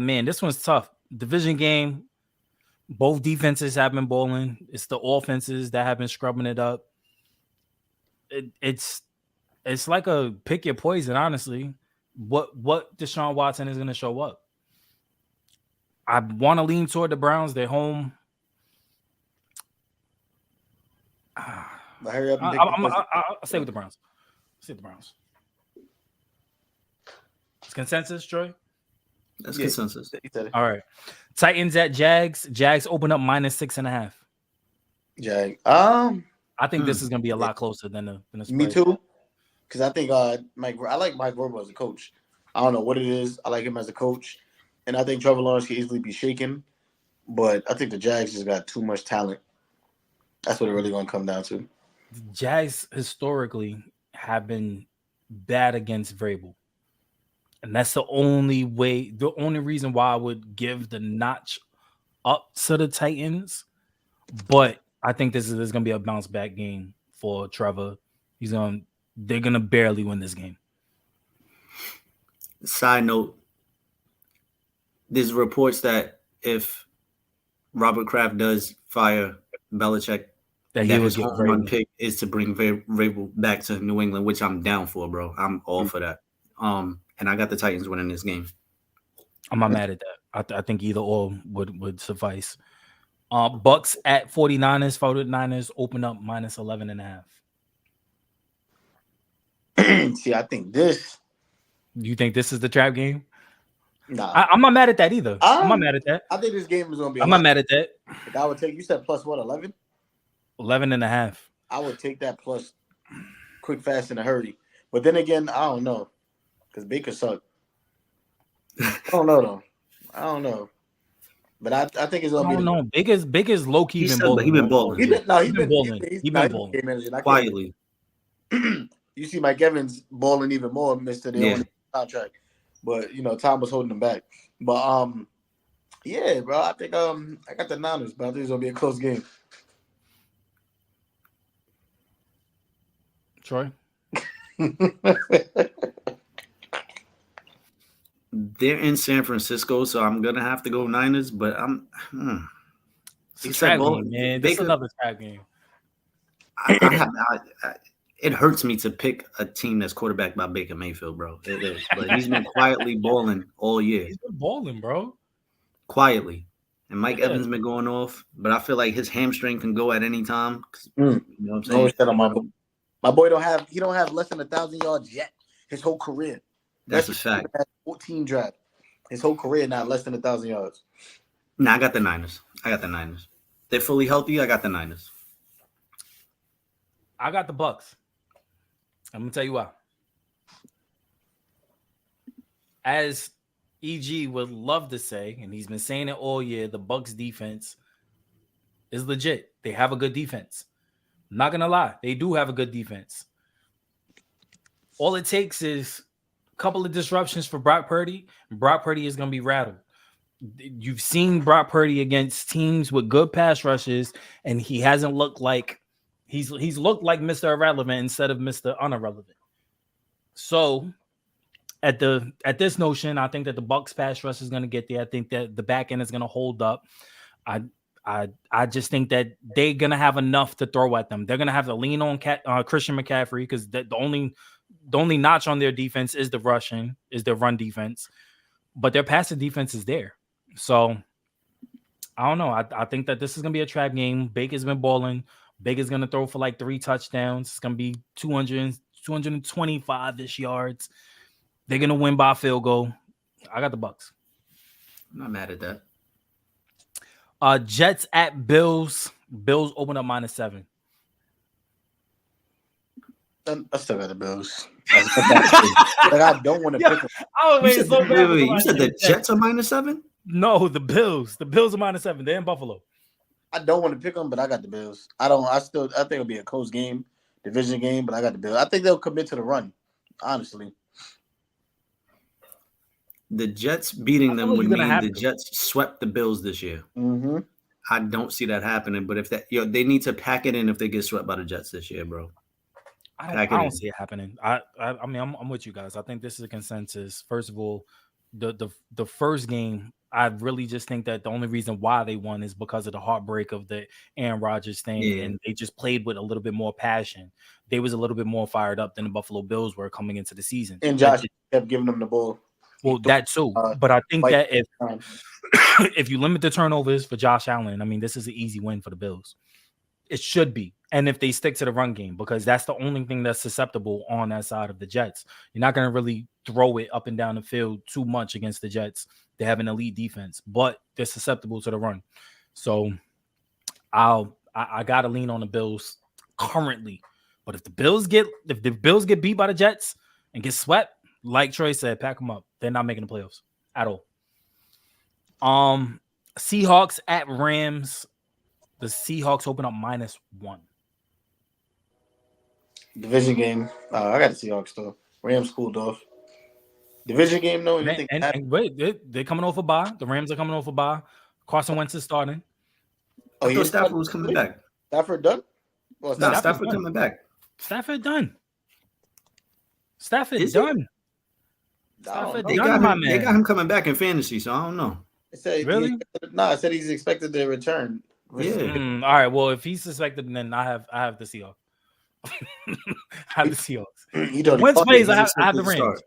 Man, this one's tough. Division game. Both defenses have been bowling. It's the offenses that have been scrubbing it up. It's like a pick your poison, honestly. What Deshaun Watson is going to show up? I want to lean toward the Browns. They're home. But hurry up. I'll stay with the Browns. It's consensus, Troy? That's consensus. All right. Titans at Jags. Jags open up -6.5. I think this is going to be a lot closer than the spread. Me too. Because I think I like Mike Vrabel as a coach. I don't know what it is. I like him as a coach. And I think Trevor Lawrence can easily be shaken. But I think the Jags just got too much talent. That's what it really going to come down to. The Jags historically have been bad against Vrabel. And that's the only reason why I would give the notch up to the Titans. But I think this is going to be a bounce back game for Trevor. They're going to barely win this game. Side note, there's reports that if Robert Kraft does fire Belichick, that his home run pick is to bring Vrabel back to New England, which I'm down for, bro. I'm all for that. And I got the Titans winning this game. I'm not mad at that. I think either or would suffice. Bucks at 49ers. 49ers open up -11.5. See, I think this. You think this is the trap game? Nah. I'm not mad at that either. I'm not mad at that. I think this game is going to be. I'm not mad at that. Like I would take. You said plus what? 11. 11.5. I would take that plus quick, fast, in a hurry. But then again, I don't know because Baker sucked. I don't know though. I don't know. But I think it's gonna be. I don't know. Big is low key been balling. He been balling. He's been balling. He's been balling game manager. Quietly. You see Mike Evans balling even more, Mr. They on the contract. But Tom was holding him back. But yeah, bro. I think I got the Niners, but I think it's gonna be a close game. Troy. They're in San Francisco, so I'm gonna have to go Niners. But It's a trap game, man. This is another trap game. It hurts me to pick a team that's quarterbacked by Baker Mayfield, bro. It is, but he's been quietly balling all year. He's been balling, bro. Quietly, and Mike Evans been going off, but I feel like his hamstring can go at any time. You know what I'm saying? My boy don't have less than 1,000 yards yet. His whole career. That's a fact. 14 draft. His whole career not less than 1,000 yards. Nah, I got the Niners. They're fully healthy. I got the Niners. I got the Bucks. I'm gonna tell you why. As EG would love to say, and he's been saying it all year, the Bucks defense is legit. They have a good defense. I'm not gonna lie, they do have a good defense. All it takes is a couple of disruptions for Brock Purdy, and Brock Purdy is gonna be rattled. You've seen Brock Purdy against teams with good pass rushes, and he hasn't looked like he's looked like Mr. Irrelevant instead of Mr. Unirrelevant. So at this notion, I think that the Bucks pass rush is going to get there. I think that the back end is going to hold up. I just think that they're going to have enough to throw at them. They're going to have to lean on Christian McCaffrey because the only notch on their defense is their run defense, but their passing defense is there. So I don't know. I think that this is going to be a trap game. Baker's been balling. Baker's going to throw for like 3 touchdowns. It's going to be 225-ish yards. They're going to win by a field goal. I got the Bucks. I'm not mad at that. Jets at Bills. Bills open up -7. I still got the Bills. I don't want to pick them. Wait, you said the Jets are -7? No, the Bills. The Bills are -7. They're in Buffalo. I don't want to pick them, but I got the Bills. I think it'll be a close game, division game, but I got the Bills. I think they'll commit to the run, honestly. The Jets beating them would mean the Jets swept the Bills this year. Mm-hmm. I don't see that happening, but if they need to pack it in if they get swept by the Jets this year, bro. I don't see it happening. I mean, I'm with you guys. I think this is a consensus. First of all, the first game, I really just think that the only reason why they won is because of the heartbreak of the Aaron Rodgers thing, and they just played with a little bit more passion. They was a little bit more fired up than the Buffalo Bills were coming into the season. And Josh kept giving them the ball. Well, that too. But I think that if you limit the turnovers for Josh Allen, I mean, this is an easy win for the Bills. It should be. And if they stick to the run game, because that's the only thing that's susceptible on that side of the Jets. You're not going to really throw it up and down the field too much against the Jets. They have an elite defense, but they're susceptible to the run. So I got to lean on the Bills currently. But if the Bills get beat by the Jets and get swept, like Troy said, pack them up. They're not making the playoffs at all. Seahawks at Rams. The Seahawks open up -1. Division game. I got the Seahawks though. Rams cooled off. Division game though. And wait, they're coming off a bye. The Rams are coming off a bye. Carson Wentz is starting. I thought Stafford was coming back. Stafford done? Well, Stafford coming back. Stafford done. Stafford done. They got him coming back in fantasy, so I don't know. Really? I said he's expected to return. Yeah. All right. Well, if he's suspected, then I have the Seahawks. I have the Seahawks. Wentz plays. I have the Rams.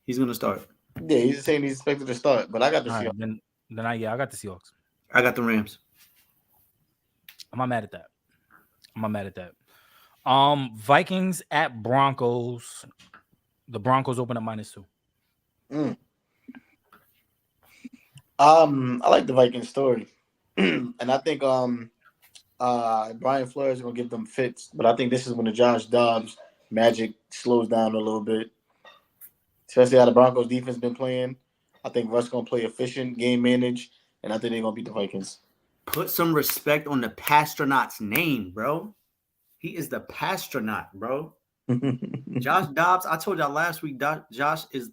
He's gonna start. Yeah, he's saying he's expected to start, but I got the Seahawks. Right, I got the Seahawks. I got the Rams. I'm not mad at that. Vikings at Broncos. The Broncos open up -2. I like the Vikings story. And I think Brian Flores is going to give them fits. But I think this is when the Josh Dobbs magic slows down a little bit. Especially how the Broncos defense been playing. I think Russ gonna play efficient, game manage, and I think they're gonna beat the Vikings. Put some respect on the Pastronaut's name, bro. He is the Pastronaut, bro. Josh Dobbs, I told y'all last week, Josh is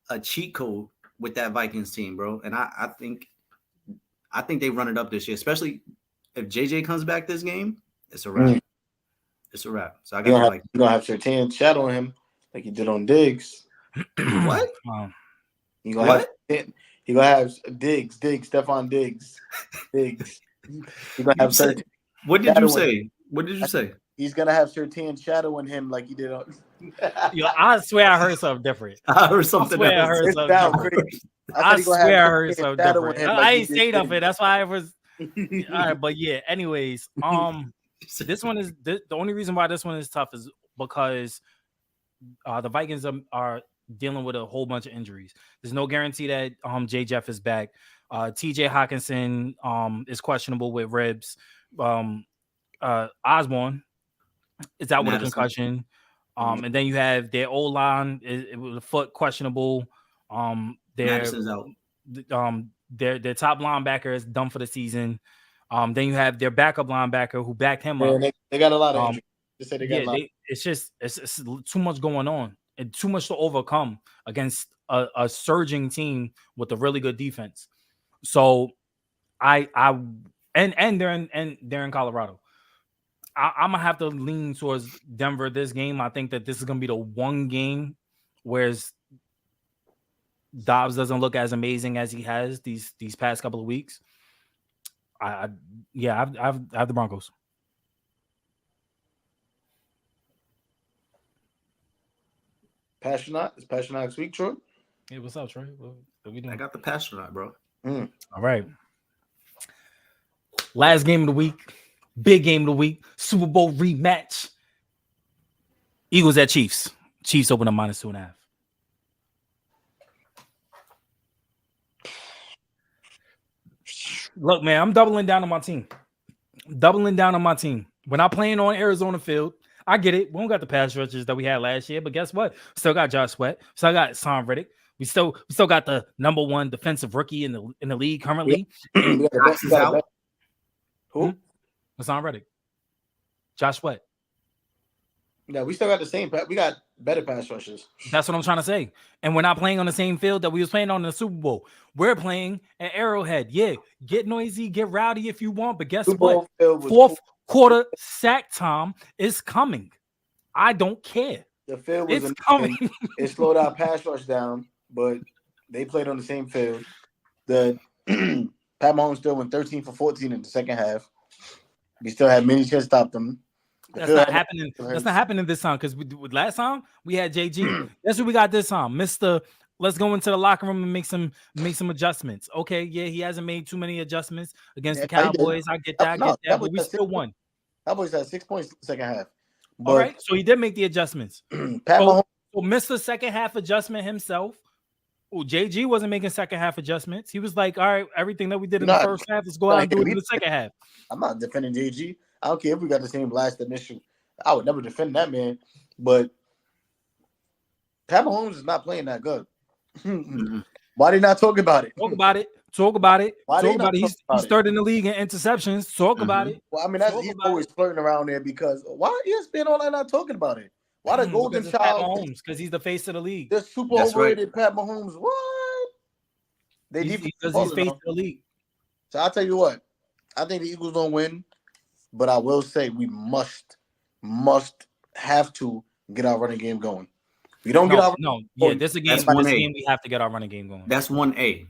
a cheat code with that Vikings team, bro. And I think they run it up this year, especially if JJ comes back this game. It's a wrap. It's a wrap. So I got you're gonna have Surtain shadowing him like he did on Diggs. What? He gonna have Diggs, Stephon Diggs. He's gonna have Surtain. What did you say? What did you say? He's gonna have Surtain shadowing him like he did on. Yo, I swear I heard something different. I heard something. I swear I heard something different. I ain't say nothing. That's why I was. All right, but yeah. Anyways, this one is the only reason why this one is tough is because the Vikings are dealing with a whole bunch of injuries. There's no guarantee that J. Jeff is back. T.J. Hawkinson is questionable with ribs. Osborne is out with a concussion. And then you have their O-line with a foot questionable. Madison's out. Their top linebacker is done for the season. Then you have their backup linebacker who backed him up. They got a lot of injuries. It's too much going on and too much to overcome against a surging team with a really good defense. So they're in Colorado. I'm gonna have to lean towards Denver this game. I think that this is gonna be the one game where Dobbs doesn't look as amazing as he has these past couple of weeks. I have the Broncos. Passionate? Is Passionate next week, Troy? Hey, what's up, Troy? What we doing? I got the Passionate, bro. All right. Last game of the week. Big game of the week. Super Bowl rematch. Eagles at Chiefs. Chiefs open up -2.5. Look, man, I'm doubling down on my team. We're not playing on Arizona field. I get it. We don't got the pass rushers that we had last year, but guess what? Still got Josh Sweat. Still got Sam Reddick. We still got the number one defensive rookie in the league currently. Who? Sam Reddick. Josh Sweat. Yeah, we still got the same. We got better pass rushers. That's what I'm trying to say. And we're not playing on the same field that we was playing on in the Super Bowl. We're playing at Arrowhead. Yeah, get noisy, get rowdy if you want. But guess what? Fourth quarter sack time is coming. I don't care. The field was coming. It slowed our pass rush down, but they played on the same field. The Pat Mahomes still went 13 for 14 in the second half. We still had many chances to stop them. That's not happening. That's not happening this time because last time we had JG. That's what we got this time, Mr. Let's go into the locker room and make some adjustments. Okay, yeah, he hasn't made too many adjustments against the Cowboys. I get that. But we still won. Cowboys had 6 points second half. All right, so he did make the adjustments. So Mr. Second half adjustment himself. Oh, JG wasn't making second half adjustments. He was like, all right, everything that we did in the first half, let's go out and do it in the second half. I'm not defending JG. I don't care if we got the same last initial. I would never defend that man. But Pat Mahomes is not playing that good. Why they not talk about it? Talk about it. He's third in the league in interceptions. Talk about it. Well, I mean, he's always flirting around there because why ESPN all that not talking about it? Why the golden child? Pat Mahomes, because he's the face of the league. The super overrated Pat Mahomes. What? Because he's face of the league. So I'll tell you what. I think the Eagles don't win, but I will say we must have to get our running game going. We don't get our this is a game. This game we have to get our running game going. That's 1A.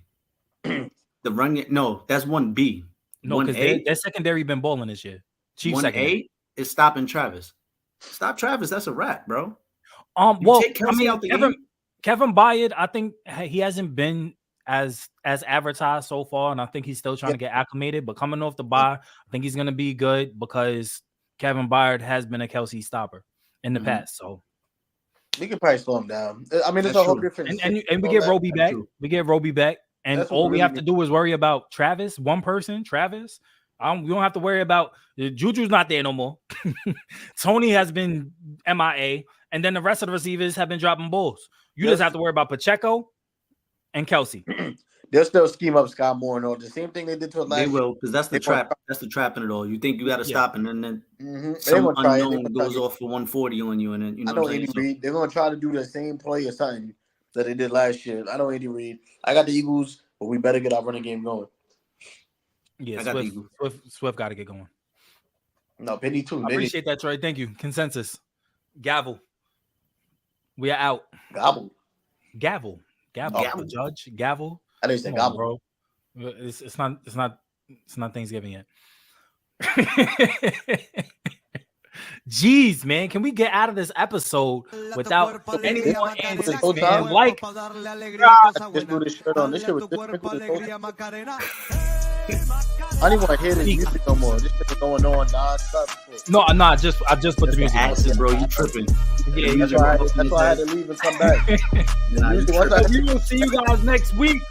The run. No, that's 1B. No, because their secondary been balling this year. Chiefs 1A secondary is stopping Travis. Stop Travis. That's a wrap, bro. Kevin Byard, I think he hasn't been as advertised so far, and I think he's still trying to get acclimated. But coming off the bye, I think he's gonna be good because Kevin Byard has been a Kelsey stopper in the past. So we can probably slow him down. I mean, it's a whole different. And we get Roby back. We get Roby back, and all we have to do is worry about Travis. One person, Travis. We don't have to worry about Juju's not there no more. Tony has been MIA, and then the rest of the receivers have been dropping balls. You just have to worry about Pacheco and Kelsey. They'll still scheme up Sky Moore and all the same thing they did to us last year. They will, because that's the trap. That's the trap in it all. You think you got to stop, and then some unknown goes off for 140 on you, and then I know Andy Reid. They're gonna try to do the same play or something that they did last year. I know Andy Reid. I got the Eagles, but we better get our running game going. Yeah, Swift got to get going. No, Penny too. I appreciate that, Troy. Thank you. Consensus. Gavel. We are out. Gavel. Judge. Gavel. I didn't say gavel, bro. It's not Thanksgiving yet. Jeez, man, can we get out of this episode without any more answers, man? Like, just do this shirt on. This shit was I don't even want to hear this music no more. This shit is going on non-stop. No, I just put the music on. Bro, you tripping. Yeah, that's why I had to leave and come back. We will see you guys next week.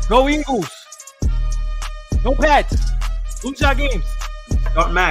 Go Eagles. Go Pats. Lose your games. Start Mac.